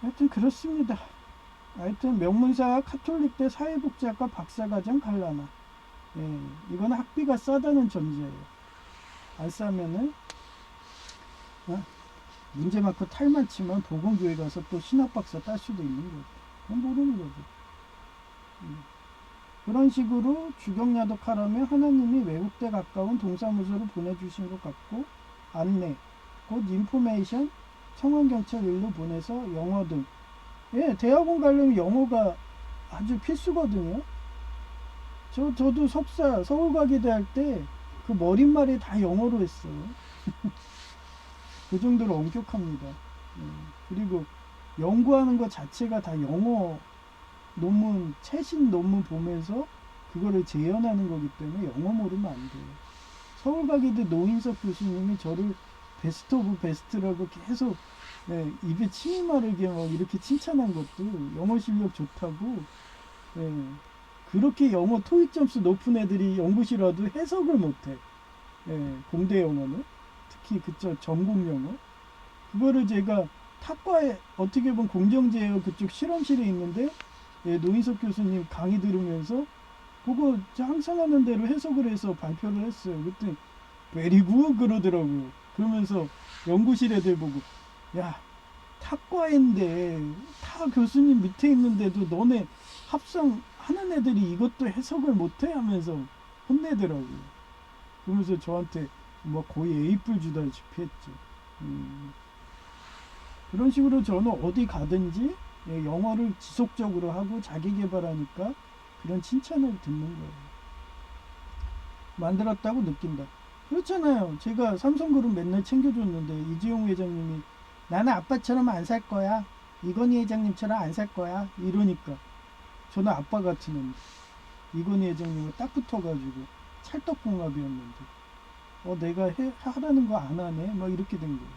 하여튼 그렇습니다. 하여튼 명문사 카톨릭대 사회복지학과 박사과정 갈라나. 예, 이건 학비가 싸다는 전제예요. 안 싸면은 문제 많고 탈만 치면 보건교회 가서 또 신학박사 딸 수도 있는 거죠. 그건 모르는 거죠. 그런 식으로 주경야독하라면 하나님이 외국대 가까운 동사무소로 보내주신 것 같고 안내, 곧 인포메이션, 청원경찰 일로 보내서 영어 등 예, 대학원 가려면 영어가 아주 필수거든요. 저도 석사 서울과기대 할 때 그 머릿말이 다 영어로 했어요. 그 정도로 엄격합니다. 그리고 연구하는 것 자체가 다 영어 논문, 최신 논문 보면서 그거를 재현하는 거기 때문에 영어 모르면 안 돼요. 서울과기대 노인석 교수님이 저를 베스트 오브 베스트라고 계속 입에 침이 마르게 막 이렇게 칭찬한 것도 영어 실력 좋다고. 그렇게 영어 토익 점수 높은 애들이 연구실 와도 해석을 못해. 공대 영어는 특히 그쪽 전공 영어 그거를 제가 탁과에 어떻게 보면 공정제어 그쪽 실험실에 있는데 예, 노인석 교수님 강의 들으면서 그거 항상 하는 대로 해석을 해서 발표를 했어요. 그때 베리굿 그러더라고요. 그러면서 연구실 애들 보고 야 탁과인데 타 교수님 밑에 있는데도 너네 합성하는 애들이 이것도 해석을 못해 하면서 혼내더라고요. 그러면서 저한테 뭐 거의 에이플 주다시피 했죠. 그런 식으로 저는 어디 가든지 영어를 지속적으로 하고 자기 개발하니까 그런 칭찬을 듣는 거예요. 만들었다고 느낀다. 그렇잖아요. 제가 삼성그룹 맨날 챙겨줬는데 이재용 회장님이 나는 아빠처럼 안 살 거야. 이건희 회장님처럼 안 살 거야. 이러니까 저는 아빠 같은 놈. 이건희 회장님과 딱 붙어가지고 찰떡궁합이었는데 내가 하라는 거 안 하네. 막 이렇게 된 거예요.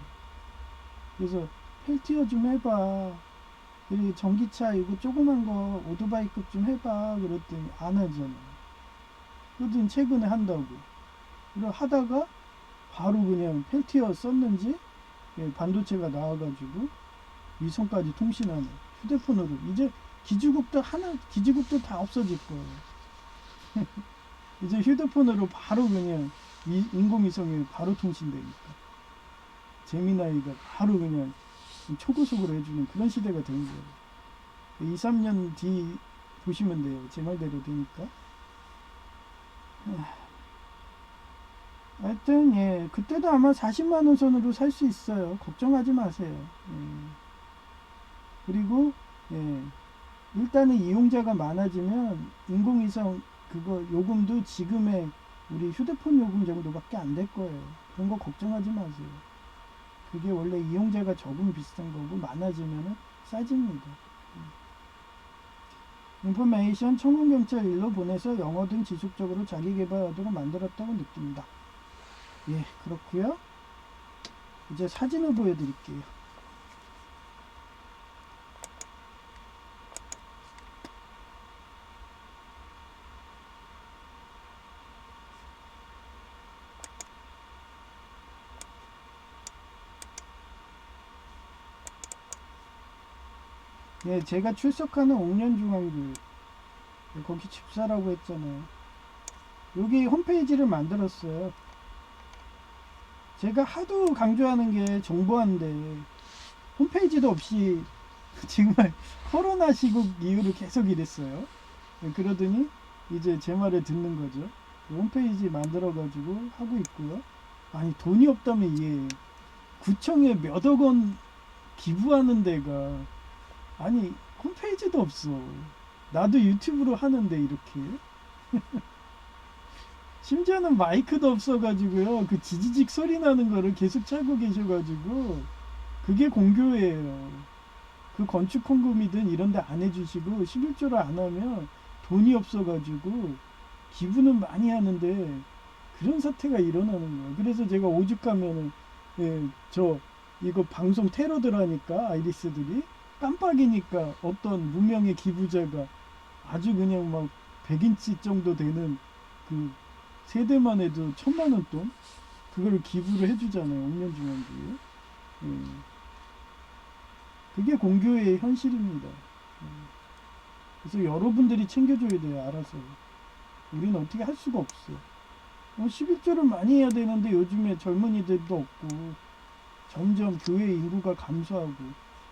그래서 펠티어 좀 해봐. 그리고 전기차 이거 조그만 거 오토바이급 좀 해봐. 그랬더니 안 하잖아. 그랬더니 최근에 한다고. 그리고 하다가 바로 그냥 펠티어 썼는지 반도체가 나와가지고 위성까지 통신하는 휴대폰으로 이제 기지국도 다 없어질 거예요. 이제 휴대폰으로 바로 그냥 인공위성에 바로 통신되니까 재미나이가 바로 그냥 초고속으로 해주는 그런 시대가 된 거예요. 2, 3년 뒤 보시면 돼요. 제 말대로 되니까. 하여튼 예, 그때도 아마 40만원 선으로 살 수 있어요. 걱정하지 마세요. 그리고 일단은 이용자가 많아지면 인공위성 그거 요금도 지금의 우리 휴대폰 요금 정도밖에 안 될 거예요. 그런 거 걱정하지 마세요. 그게 원래 이용자가 적으면 비슷한 거고 많아지면 싸집니다. 인포메이션 청원경찰 일로 보내서 영어 등 지속적으로 자기 개발하도록 만들었다고 느낀다. 예, 그렇고요. 이제 사진을 보여드릴게요. 예, 제가 출석하는 옥년중앙교육 거기 집사라고 했잖아요. 여기 홈페이지를 만들었어요. 제가 하도 강조하는 게 정보화인데 홈페이지도 없이 정말 코로나 시국 이후로 계속 이랬어요. 그러더니 이제 제 말을 듣는 거죠. 홈페이지 만들어 가지고 하고 있고요. 아니 돈이 없다면 이해해. 구청에 몇억 원 기부하는 데가 아니 홈페이지도 없어. 나도 유튜브로 하는데 이렇게 심지어는 마이크도 없어가지고요. 그 지지직 소리 나는 거를 계속 찾고 계셔가지고 그게 공교예요. 그 건축 헌금이든 이런 데 안 해주시고 11조를 안 하면 돈이 없어가지고 기부는 많이 하는데 그런 사태가 일어나는 거예요. 그래서 제가 오죽하면은 저 이거 방송 테러들 하니까 아이리스들이 깜빡이니까 어떤 무명의 기부자가 아주 그냥 막 100인치 정도 되는 그 세대만 해도 1000만원 돈 그거를 기부를 해주잖아요. 옥년중앙교회. 그게 공교회의 현실입니다. 그래서 여러분들이 챙겨줘야 돼요. 알아서. 우리는 어떻게 할 수가 없어. 11조를 많이 해야 되는데 요즘에 젊은이들도 없고 점점 교회 인구가 감소하고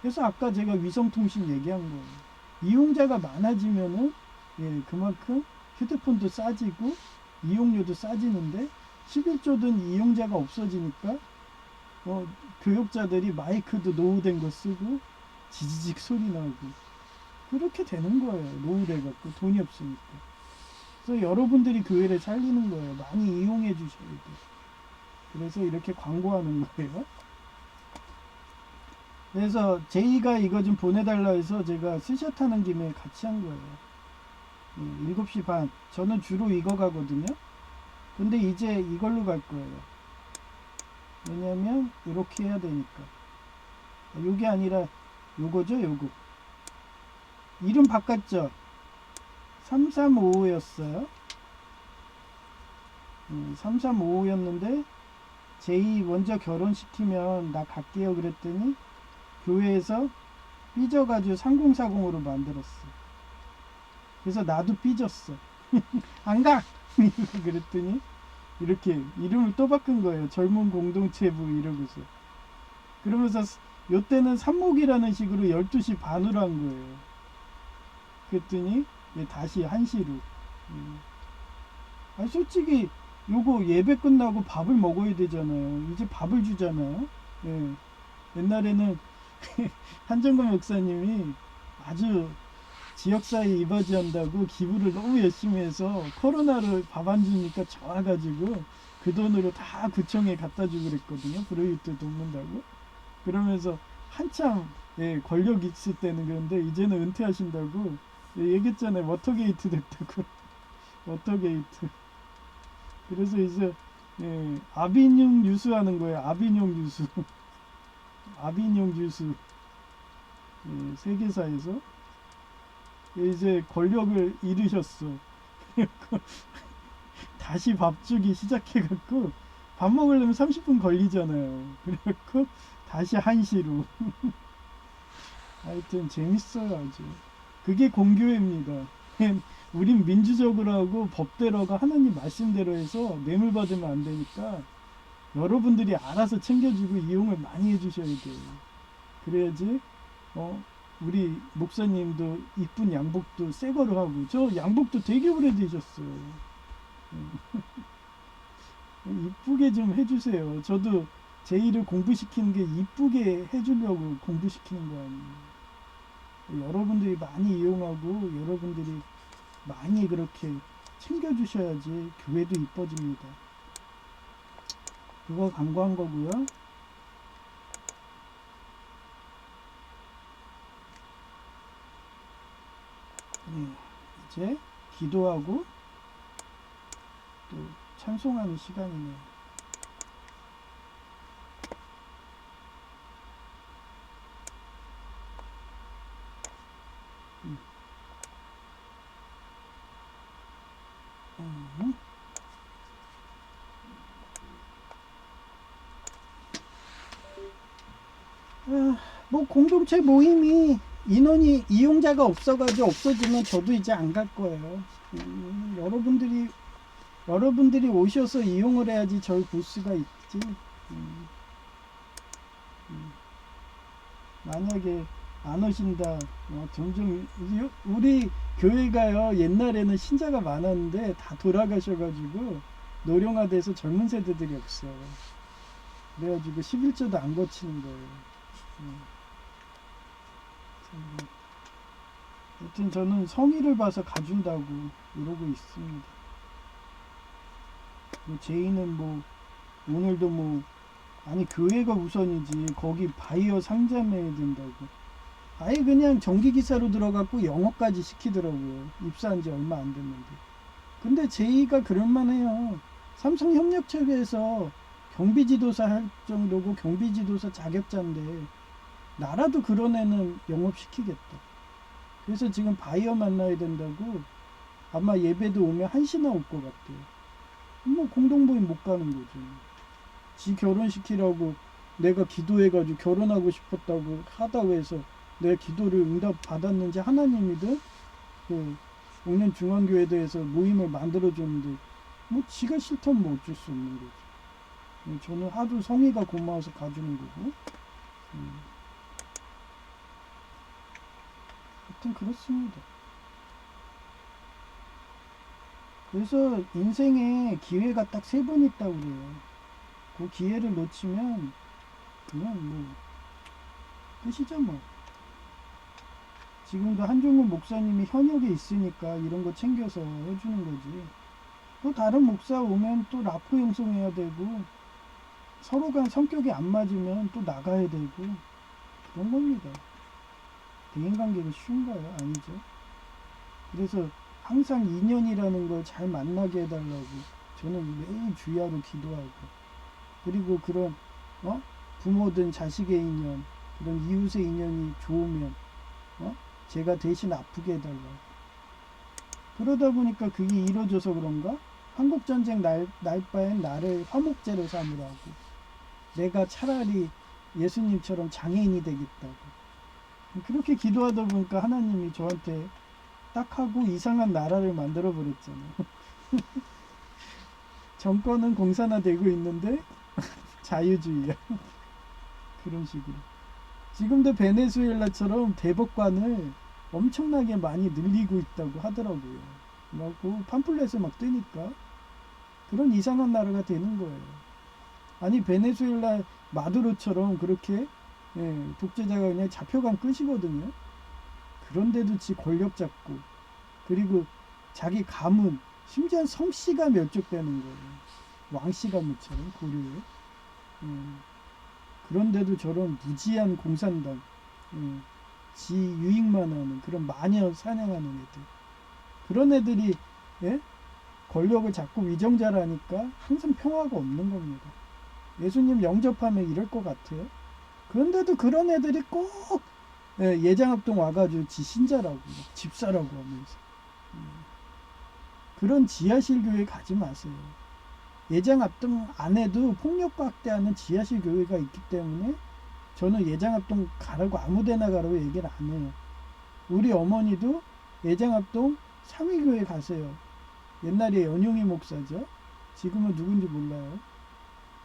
그래서 아까 제가 위성통신 얘기한 거예요. 이용자가 많아지면은 그만큼 휴대폰도 싸지고 이용료도 싸지는데 11조든 이용자가 없어지니까 교육자들이 마이크도 노후된 거 쓰고 지지직 소리 나고 그렇게 되는 거예요. 노후돼 갖고 돈이 없으니까. 그래서 여러분들이 교회를 살리는 거예요. 많이 이용해 주셔야 돼요. 그래서 이렇게 광고하는 거예요. 그래서 제이가 이거 좀 보내달라 해서 제가 스샷 하는 김에 같이 한 거예요. 7시 반. 저는 주로 이거 가거든요. 근데 이제 이걸로 갈 거예요. 왜냐면 이렇게 해야 되니까. 요게 아니라 요거죠, 요거. 이름 바꿨죠? 3355였어요. 3355였는데 제이 먼저 결혼시키면 나 갈게요 그랬더니 교회에서 삐져가지고 3040으로 만들었어. 그래서 나도 삐졌어. 안 가! 그랬더니 이렇게 이름을 또 바꾼 거예요. 젊은 공동체부 이러고서. 그러면서 요때는 삽목이라는 식으로 12시 반으로 한 거예요. 그랬더니 다시 1시로. 아니 솔직히 요거 예배 끝나고 밥을 먹어야 되잖아요. 이제 밥을 주잖아요. 예. 옛날에는 한정근 목사님이 아주 지역사회 이바지한다고 기부를 너무 열심히 해서 코로나를 밥 안 주니까 좋아가지고 그 돈으로 다 구청에 갖다 주고 그랬거든요. 브로이트 돕는다고. 그러면서 한참 권력 있을 때는. 그런데 이제는 은퇴하신다고 얘기했잖아요. 워터게이트 됐다고. 워터게이트. 그래서 이제 아비뇽 뉴스 하는 거예요. 아비뇽 뉴스. 아비뇽 뉴스. 세계사에서 이제 권력을 잃으셨어. 다시 밥 주기 시작해갖고 밥 먹으려면 30분 걸리잖아요. 그래갖고 다시 1시로. 하여튼 재밌어요 아주. 그게 공교회입니다. 우린 민주적으로 하고 법대로가 하나님 말씀대로 해서 뇌물 받으면 안 되니까 여러분들이 알아서 챙겨주고 이용을 많이 해주셔야 돼요. 그래야지 우리 목사님도 이쁜 양복도 새 거로 하고. 저 양복도 되게 오래되셨어요. 이쁘게 좀 해주세요. 저도 제 일을 공부시키는 게 이쁘게 해주려고 공부시키는 거 아니에요. 여러분들이 많이 이용하고 여러분들이 많이 그렇게 챙겨주셔야지 교회도 이뻐집니다. 그거 광고한 거고요. 이제 기도하고 또 찬송하는 시간이네요. 뭐 공동체 모임이 인원이 이용자가 없어가지고 없어지면 저도 이제 안 갈 거예요. 여러분들이 오셔서 이용을 해야지 절 볼 수가 있지. 만약에 안 오신다, 점점 우리 교회가요 옛날에는 신자가 많았는데 다 돌아가셔가지고 노령화돼서 젊은 세대들이 없어. 그래가지고 11조도 안 거치는 거예요. 하여튼 저는 성의를 봐서 가준다고 이러고 있습니다. 제이는 뭐 오늘도 뭐 아니 교회가 우선이지 거기 바이어 상점해야 된다고. 아예 그냥 전기기사로 들어갔고 영어까지 시키더라고요. 입사한 지 얼마 안 됐는데. 근데 제이가 그럴만해요. 삼성협력체계에서 경비지도사 할 정도고 경비지도사 자격자인데 나라도 그런 애는 영업시키겠다. 그래서 지금 바이어 만나야 된다고. 아마 예배도 오면 1시나 올 것 같아요. 뭐 공동모임 못 가는 거죠. 지 결혼시키라고 내가 기도해가지고 결혼하고 싶었다고 하다고 해서 내가 기도를 응답 받았는지 하나님이든 그 옥년중앙교회에서 모임을 만들어줬는데 뭐 지가 싫다면 뭐 어쩔 수 없는 거죠. 저는 하도 성의가 고마워서 가주는 거고. 하여튼 그렇습니다. 그래서 인생에 기회가 딱 3번 있다고 그래요. 그 기회를 놓치면 그냥 뭐 끝이죠 뭐. 지금도 한종훈 목사님이 현역에 있으니까 이런 거 챙겨서 해주는 거지. 또 다른 목사 오면 또 라포 형성해야 되고 서로가 성격이 안 맞으면 또 나가야 되고 그런 겁니다. 대인관계가 쉬운가요? 아니죠. 그래서 항상 인연이라는 걸 잘 만나게 해달라고 저는 매일 주야로 기도하고. 그리고 그런 부모든 자식의 인연, 그런 이웃의 인연이 좋으면 제가 대신 아프게 해달라고. 그러다 보니까 그게 이루어져서 그런가 한국전쟁 날 바엔 나를 화목제로 삼으라고. 내가 차라리 예수님처럼 장애인이 되겠다고. 그렇게 기도하다 보니까 하나님이 저한테 딱 하고 이상한 나라를 만들어 버렸잖아요. 정권은 공산화되고 있는데 자유주의야. 그런 식으로. 지금도 베네수엘라처럼 대법관을 엄청나게 많이 늘리고 있다고 하더라고요. 막 그 팜플렛에 막 뜨니까 그런 이상한 나라가 되는 거예요. 아니 베네수엘라 마두로처럼 그렇게 독재자가 그냥 잡혀간 끝이거든요. 그런데도 지 권력 잡고 그리고 자기 가문 심지어 성씨가 멸족되는 거예요. 왕씨 가문처럼 고려에. 그런데도 저런 무지한 공산당 지 유익만 하는 그런 마녀 사냥하는 애들 그런 애들이 권력을 잡고 위정자라니까 항상 평화가 없는 겁니다. 예수님 영접하면 이럴 것 같아요. 그런데도 그런 애들이 꼭 예장합동 와가지고 지 신자라고 집사라고 하면서 그런 지하실 교회 가지 마세요. 예장합동 안에도 폭력과 학대하는 지하실 교회가 있기 때문에 저는 예장합동 가라고 아무데나 가라고 얘기를 안 해요. 우리 어머니도 예장합동 삼위교회 가세요. 옛날에 연용희 목사죠. 지금은 누군지 몰라요.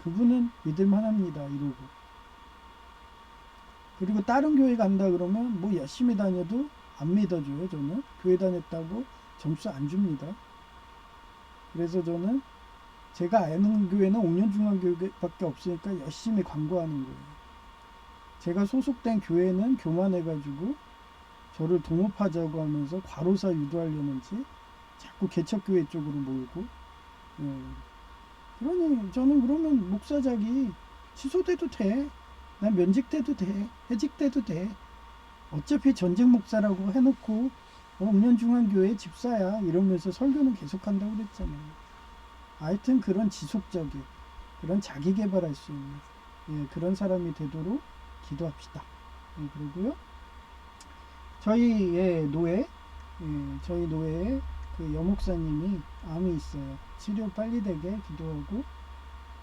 그분은 믿을만합니다. 이러고. 그리고 다른 교회 간다 그러면 뭐 열심히 다녀도 안 믿어줘요. 저는 교회 다녔다고 점수 안 줍니다. 그래서 저는 제가 아는 교회는 옥년중앙교회밖에 없으니까 열심히 광고하는 거예요. 제가 소속된 교회는 교만해가지고 저를 동업하자고 하면서 과로사 유도하려는지 자꾸 개척교회 쪽으로 몰고 그러니 저는 그러면 목사작이 취소돼도 돼. 난 면직돼도 돼. 해직돼도 돼. 어차피 전직 목사라고 해놓고 옥년중앙교회 집사야 이러면서 설교는 계속한다고 그랬잖아요. 하여튼 그런 지속적인 그런 자기 개발할 수 있는 그런 사람이 되도록 기도합시다. 그리고요 저희의 노예 저희 노예에 그 여목사님이 암이 있어요. 치료 빨리 되게 기도하고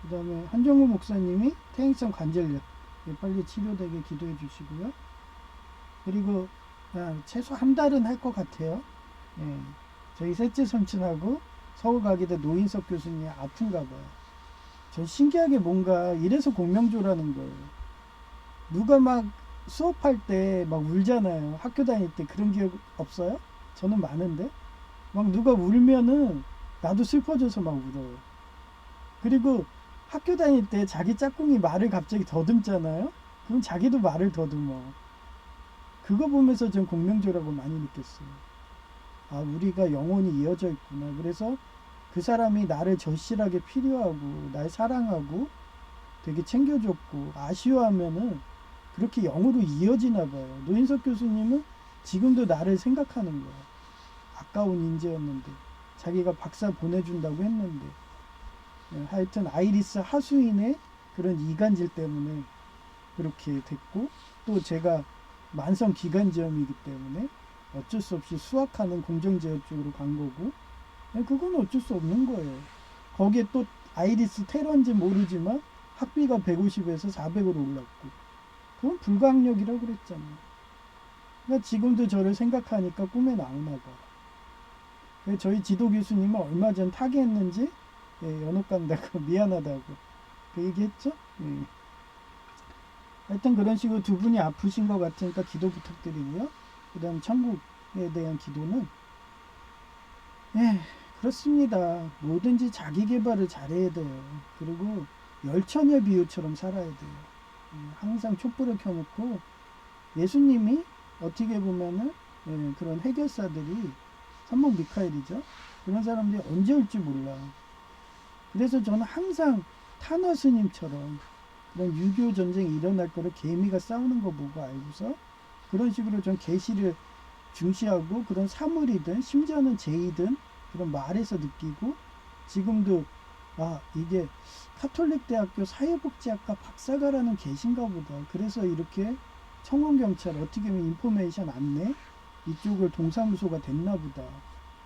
그 다음에 한정우 목사님이 퇴행성 관절염 빨리 치료되게 기도해 주시고요. 그리고 최소 한 달은 할 것 같아요. 저희 셋째 삼촌하고 서울 가게 된 노인석 교수님이 아픈가 봐요. 전 신기하게 뭔가 이래서 공명조라는 거예요. 누가 막 수업할 때 막 울잖아요. 학교 다닐 때 그런 기억 없어요? 저는 많은데 막 누가 울면은 나도 슬퍼져서 막 울어요. 그리고 학교 다닐 때 자기 짝꿍이 말을 갑자기 더듬잖아요. 그럼 자기도 말을 더듬어. 그거 보면서 전 공명조라고 많이 느꼈어요. 아, 우리가 영혼이 이어져 있구나. 그래서 그 사람이 나를 절실하게 필요하고 날 사랑하고 되게 챙겨줬고 아쉬워하면은 그렇게 영으로 이어지나 봐요. 노인석 교수님은 지금도 나를 생각하는 거야. 아까운 인재였는데 자기가 박사 보내준다고 했는데 하여튼 아이리스 하수인의 그런 이간질 때문에 그렇게 됐고 또 제가 만성 기관지염이기 때문에 어쩔 수 없이 수학하는 공정제어 쪽으로 간 거고 그건 어쩔 수 없는 거예요. 거기에 또 아이리스 테러인지 모르지만 학비가 150에서 400으로 올랐고 그건 불가항력이라고 그랬잖아요. 그러니까 지금도 저를 생각하니까 꿈에 나오나 봐. 저희 지도 교수님은 얼마 전 타계했는지 연옥 간다고 미안하다고 그 얘기했죠. 하여튼 그런 식으로 두 분이 아프신 것 같으니까 기도 부탁드리고요. 그 다음 천국에 대한 기도는 그렇습니다. 뭐든지 자기 개발을 잘해야 돼요. 그리고 열처녀 비유처럼 살아야 돼요. 항상 촛불을 켜놓고 예수님이 어떻게 보면은 그런 해결사들이 산목 미카엘이죠. 그런 사람들이 언제 올지 몰라. 그래서 저는 항상 타너 스님처럼 그런 유교 전쟁이 일어날 거를 개미가 싸우는 거 보고 알고서 그런 식으로 전 계시를 중시하고 그런 사물이든 심지어는 제이든 그런 말에서 느끼고 지금도 이게 카톨릭 대학교 사회복지학과 박사가라는 계신가 보다. 그래서 이렇게 청원경찰 어떻게 보면 인포메이션 안내 이쪽을 동사무소가 됐나 보다.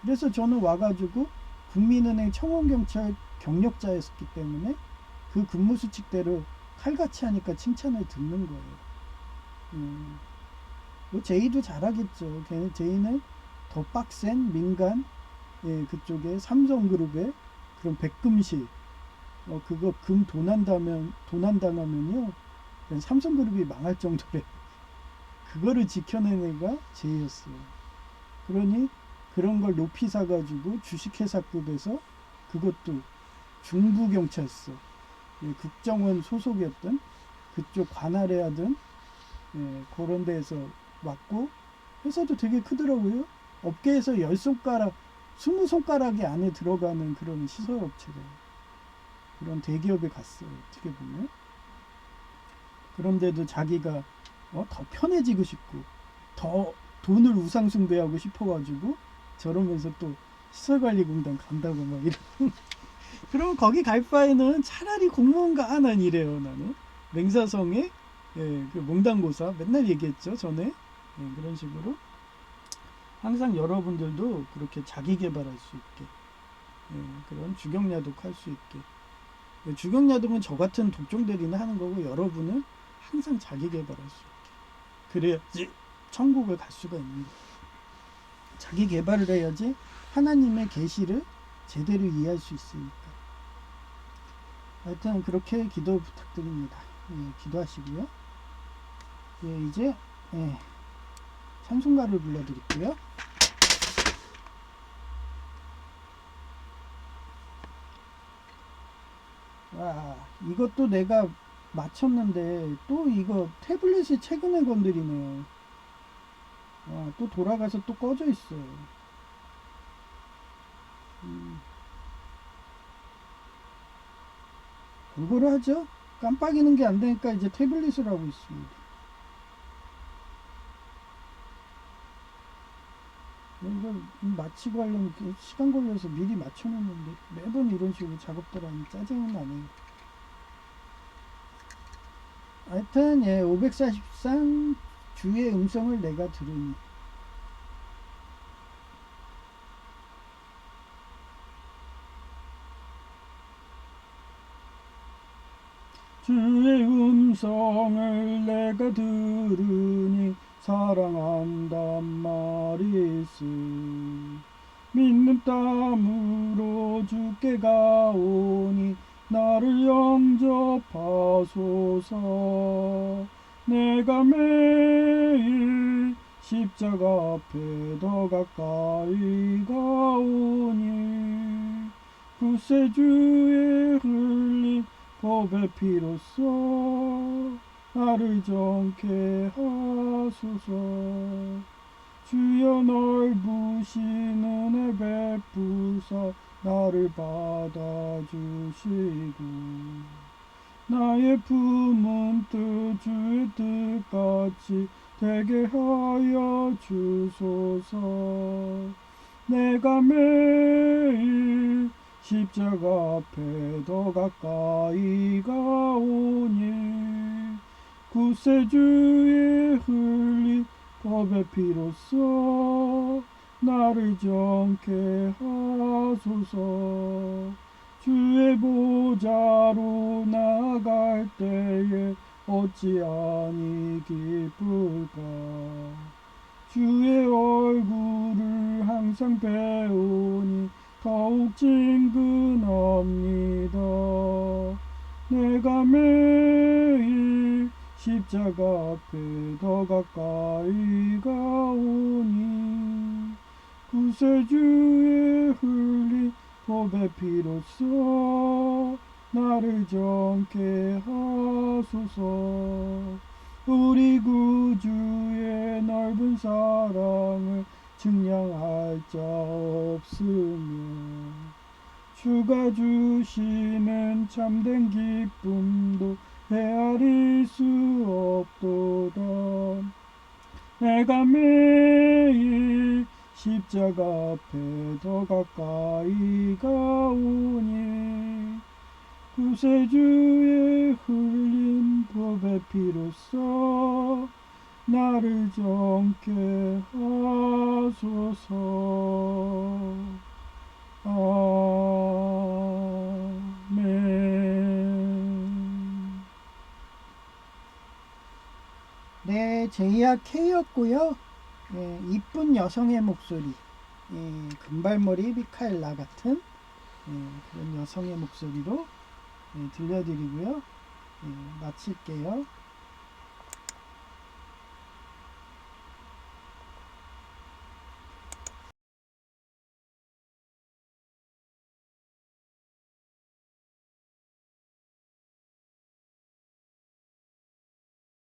그래서 저는 와가지고 국민은행 청원경찰 경력자였기 때문에 그 근무수칙대로 칼같이 하니까 칭찬을 듣는 거예요. 뭐 제이도 잘하겠죠. 제이는 더 빡센 민간, 예, 그쪽에 삼성그룹의 그런 백금실, 그거 금 도난당하면요, 그냥 삼성그룹이 망할 정도래. 그거를 지켜낸 애가 제이였어요. 그러니 그런 걸 높이 사가지고 주식회사급에서, 그것도 중부경찰서, 예, 국정원 소속이었던 그쪽 관할에 하던, 예, 그런 데에서 왔고, 회사도 되게 크더라고요. 업계에서 10손가락, 20손가락이 안에 들어가는 그런 시설업체래요. 그런 대기업에 갔어요. 어떻게 보면. 그런데도 자기가 더 편해지고 싶고 더 돈을 우상숭배하고 싶어가지고 저러면서 또 시설관리공단 간다고 막 이런. 그럼 거기 갈 바에는 차라리 공무원 가. 난 이래요. 나는 맹사성에, 예, 그 몽당고사 맨날 얘기했죠 전에. 예, 그런 식으로 항상 여러분들도 그렇게 자기 개발할 수 있게, 예, 그런 주경야독 할 수 있게. 예, 주경야독은 저 같은 독종들이나 하는 거고, 여러분은 항상 자기 개발할 수 있게. 그래야지 천국을 갈 수가 있는 거예요. 자기 개발을 해야지 하나님의 계시를 제대로 이해할 수 있으니까. 하여튼 그렇게 기도 부탁드립니다. 예, 기도하시고요. 예, 이제, 예, 찬송가를 불러드릴게요. 와, 이것도 내가 맞췄는데 또 이거 태블릿이 최근에 건드리네요. 또 돌아가서 또 꺼져 있어요. 골고루 하죠. 깜빡이는 게 안 되니까 이제 태블릿을 하고 있습니다. 이걸 마치고 하려면 시간 걸려서 미리 맞춰놓는데 매번 이런 식으로 작업들 하면 짜증은 나네요. 하여튼, 예, 543 주의 음성을 내가 들으니. 주의 음성을 내가 들으니 사랑한단 말이스. 믿는 땀으로 주께 가오니 나를 영접하소서. 내가 매일 십자가 앞에 더 가까이 가오니 구세주의 흘린 법의 피로써 나를 정케 하소서. 주여 넓으신 은혜 베푸사 나를 받아주시고 나의 품은 뜻 주의 뜻같이 되게 하여 주소서. 내가 매일 십자가 앞에 더 가까이 가오니 구세주의 흘린 법의 피로써 나를 정케 하소서. 주의 보좌로 나갈 때에 어찌 아니 기쁠까. 주의 얼굴을 항상 배우니 더욱 친근합니다. 내가 매일 십자가 앞에 더 가까이 가오니 구세주의 흘린 법의 피로써 나를 정케 하소서. 우리 구주의 넓은 사랑을 증량할 자 없으며 주가 주시는 참된 기쁨도 헤아릴 수 없도다. 내가 매일 십자가 앞에 더 가까이 가오니 구세주의 흘린 법의 피로써 나를 정케 하소서. 아멘. 네, 제이와 K였고요. 네, 이쁜 여성의 목소리. 금발머리 미카엘라 같은 그런 여성의 목소리로 들려드리고요. 마칠게요.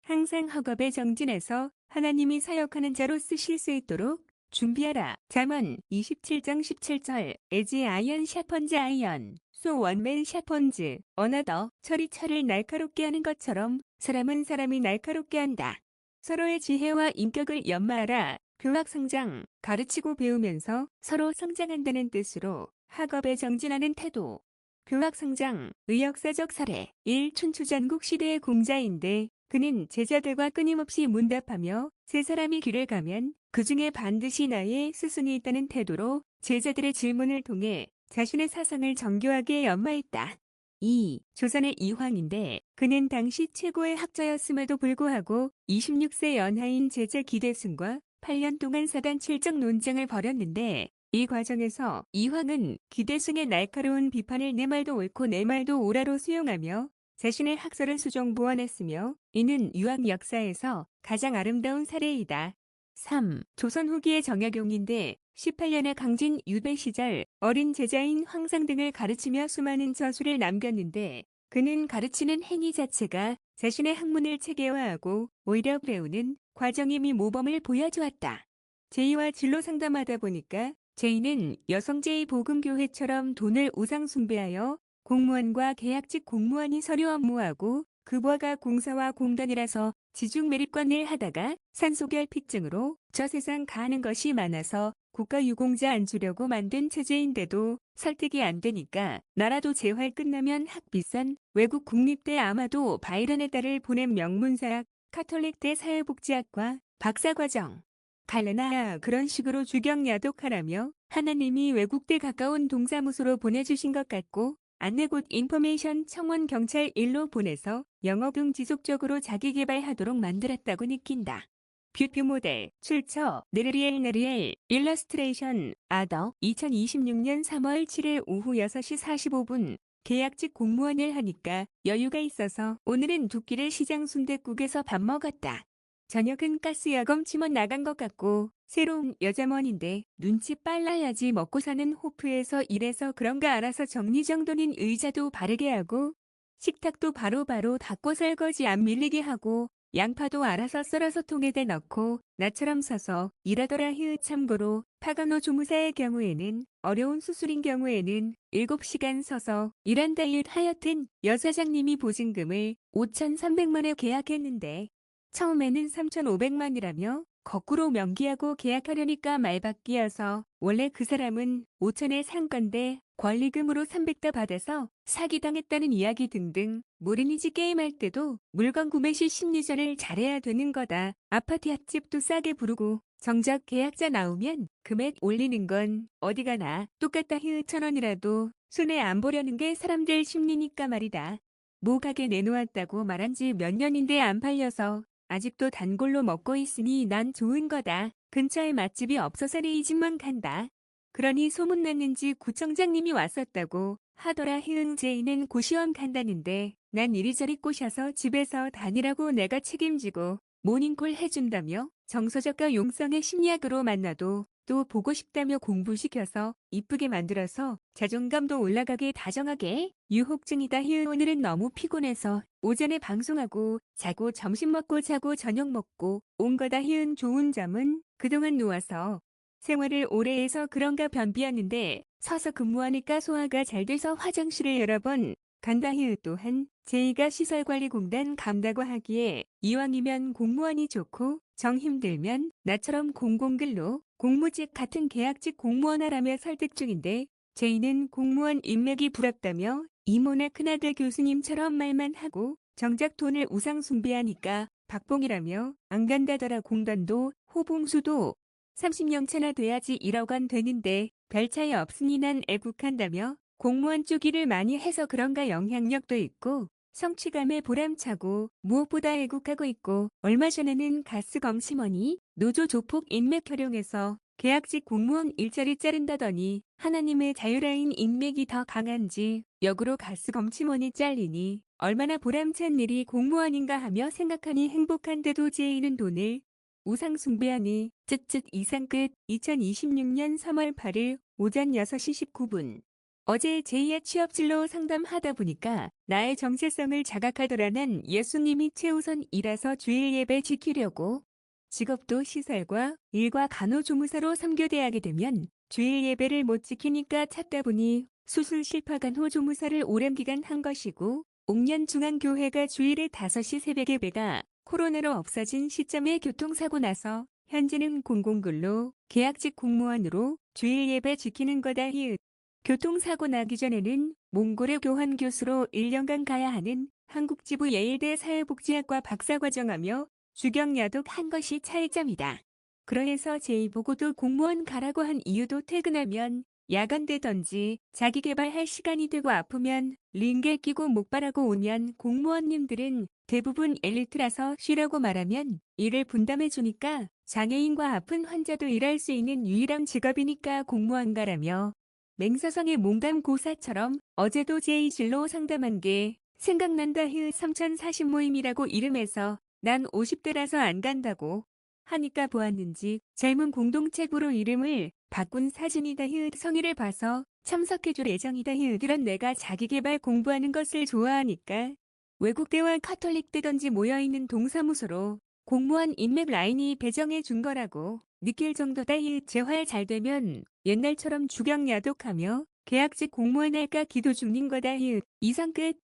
항상 학업에 정진해서 하나님이 사역하는 자로 쓰실 수 있도록 준비하라. 잠언 27장 17절. 에지 아이언 샤펀즈 아이언. 소 원맨 샤펀즈. 어나더. 철이 철을 날카롭게 하는 것처럼 사람은 사람이 날카롭게 한다. 서로의 지혜와 인격을 연마하라. 교학 성장. 가르치고 배우면서 서로 성장한다는 뜻으로 학업에 정진하는 태도. 교학 성장. 의역사적 사례. 1. 춘추전국 시대의 공자인데 그는 제자들과 끊임없이 문답하며 세 사람이 길을 가면 그 중에 반드시 나의 스승이 있다는 태도로 제자들의 질문을 통해 자신의 사상을 정교하게 연마했다. 2. 조선의 이황인데 그는 당시 최고의 학자였음에도 불구하고 26세 연하인 제자 기대승과 8년 동안 사단 칠적 논쟁을 벌였는데 이 과정에서 이황은 기대승의 날카로운 비판을 내 말도 옳고 내 말도 옳아로 수용하며 자신의 학설을 수정보완했으며 이는 유학 역사에서 가장 아름다운 사례이다. 3. 조선 후기의 정약용인데 18년의 강진 유배 시절 어린 제자인 황상 등을 가르치며 수많은 저술을 남겼는데 그는 가르치는 행위 자체가 자신의 학문을 체계화하고 오히려 배우는 과정임이 모범을 보여주었다. 제이와 진로 상담하다 보니까 제이는 여성제이 복음교회처럼 돈을 우상 숭배하여 공무원과 계약직 공무원이 서류 업무하고 그 부하가 공사와 공단이라서 지중 매립관을 하다가 산소결핍증으로 저 세상 가는 것이 많아서 국가유공자 안 주려고 만든 체제인데도 설득이 안 되니까 나라도 재활 끝나면 학비싼 외국 국립대 아마도 바이런의 딸을 보낸 명문사학 카톨릭대 사회복지학과 박사과정 갈래나 그런 식으로 주경야독하라며 하나님이 외국대 가까운 동사무소로 보내주신 것 같고 안내 곧 인포메이션 청원 경찰 일로 보내서 영어 등 지속적으로 자기개발하도록 만들었다고 느낀다. 뷰티 모델, 출처, 네리엘 일러스트레이션, 아더 2026년 3월 7일 오후 6시 45분 계약직 공무원을 하니까 여유가 있어서 오늘은 두 끼를 시장 순댓국에서 밥 먹었다. 저녁은 가스야금 침원 나간 것 같고 새로운 여자먼인데 눈치 빨라야지 먹고 사는 호프에서 일해서 그런가 알아서 정리정돈인 의자도 바르게 하고 식탁도 바로바로 닦고 설거지 안 밀리게 하고 양파도 알아서 썰어서 통에다 넣고 나처럼 서서 일하더라. 참고로 파가노 조무사의 경우에는 어려운 수술인 경우에는 7시간 서서 일한다. 하여튼 여사장님이 보증금을 5,300만에 계약했는데 처음에는 3,500만이라며 거꾸로 명기하고 계약하려니까 말바뀌어서 원래 그 사람은 5천에 산 건데 권리금으로 300다 받아서 사기당했다는 이야기 등등 모르니지 게임할 때도 물건 구매 시 심리전을 잘해야 되는 거다. 아파트 핫집도 싸게 부르고 정작 계약자 나오면 금액 올리는 건 어디 가나 똑같다. 1,000원이라도 손해 안 보려는 게 사람들 심리니까 말이다. 모 가게 내놓았다고 말한 지 몇 년인데 안 팔려서 아직도 단골로 먹고 있으니 난 좋은 거다. 근처에 맛집이 없어서 이 집만 간다. 그러니 소문났는지 구청장님이 왔었다고 하더라. 제이는 고시원 간다는데 난 이리저리 꼬셔서 집에서 다니라고 내가 책임지고 모닝콜 해준다며 정서적과 용성의 심리학으로 만나도 또 보고 싶다며 공부시켜서 이쁘게 만들어서 자존감도 올라가게 다정하게 유혹증이다. 오늘은 너무 피곤해서 오전에 방송하고 자고 점심 먹고 자고 저녁 먹고 온 거다. 좋은 점은 그동안 누워서 생활을 오래 해서 그런가 변비였는데 서서 근무하니까 소화가 잘 돼서 화장실을 여러 번 간다. 또한 제이가 시설관리공단 감다고 하기에 이왕이면 공무원이 좋고 정 힘들면 나처럼 공공근로 공무직 같은 계약직 공무원 하라며 설득 중인데 제이는 공무원 인맥이 부럽다며 이모나 큰아들 교수님처럼 말만 하고 정작 돈을 우상 숭배하니까 박봉이라며 안 간다더라. 공단도 호봉수도 30년 차나 돼야지 1억 원 되는데 별 차이 없으니 난 애국한다며 공무원 쪽 일을 많이 해서 그런가 영향력도 있고 성취감에 보람차고 무엇보다 애국하고 있고 얼마 전에는 가스검심원이 노조 조폭 인맥 활용해서 계약직 공무원 일자리 자른다더니 하나님의 자유라인 인맥이 더 강한지 역으로 가스검침원이 잘리니 얼마나 보람찬 일이 공무원인가 하며 생각하니 행복한데도 제이는 돈을 우상 숭배하니 쯧쯧 이상 끝. 2026년 3월 8일 오전 6시 19분. 어제 제이의 취업진로 상담하다 보니까 나의 정체성을 자각하더라는 예수님이 최우선이라서 주일 예배 지키려고 직업도 시설과 일과 간호조무사로 선교대하게 되면 주일 예배를 못 지키니까 찾다 보니 수술 실파간 호조무사를 오랜 기간 한 것이고 옥년 중앙교회가 주일에 5시 새벽 예배가 코로나로 없어진 시점에 교통사고 나서 현재는 공공근로 계약직 공무원으로 주일 예배 지키는 거다 히읗. 교통사고 나기 전에는 몽골의 교환 교수로 1년간 가야 하는 한국지부 예일대 사회복지학과 박사과정하며 주경야독 한 것이 차이점이다. 그러해서 제이 보고도 공무원 가라고 한 이유도 퇴근하면 야간되던지 자기개발할 시간이 되고 아프면 링겔 끼고 목발하고 오면 공무원님들은 대부분 엘리트라서 쉬라고 말하면 일을 분담해주니까 장애인과 아픈 환자도 일할 수 있는 유일한 직업이니까 공무원 가라며 맹사성의 몽담고사처럼 어제도 제이 진로 상담한 게 생각난다 히읗 3040 모임이라고 이름해서 난 50대라서 안 간다고 하니까 보았는지 젊은 공동체부로 이름을 바꾼 사진이다 히읗 성의를 봐서 참석해줄 예정이다 히읗 그런 내가 자기계발 공부하는 것을 좋아하니까 외국대와 카톨릭대던지 모여있는 동사무소로 공무원 인맥 라인이 배정해 준 거라고 느낄 정도다 히읗 재활 잘 되면 옛날처럼 주경야독하며 계약직 공무원 할까 기도 중인 거다 히읗 이상 끝.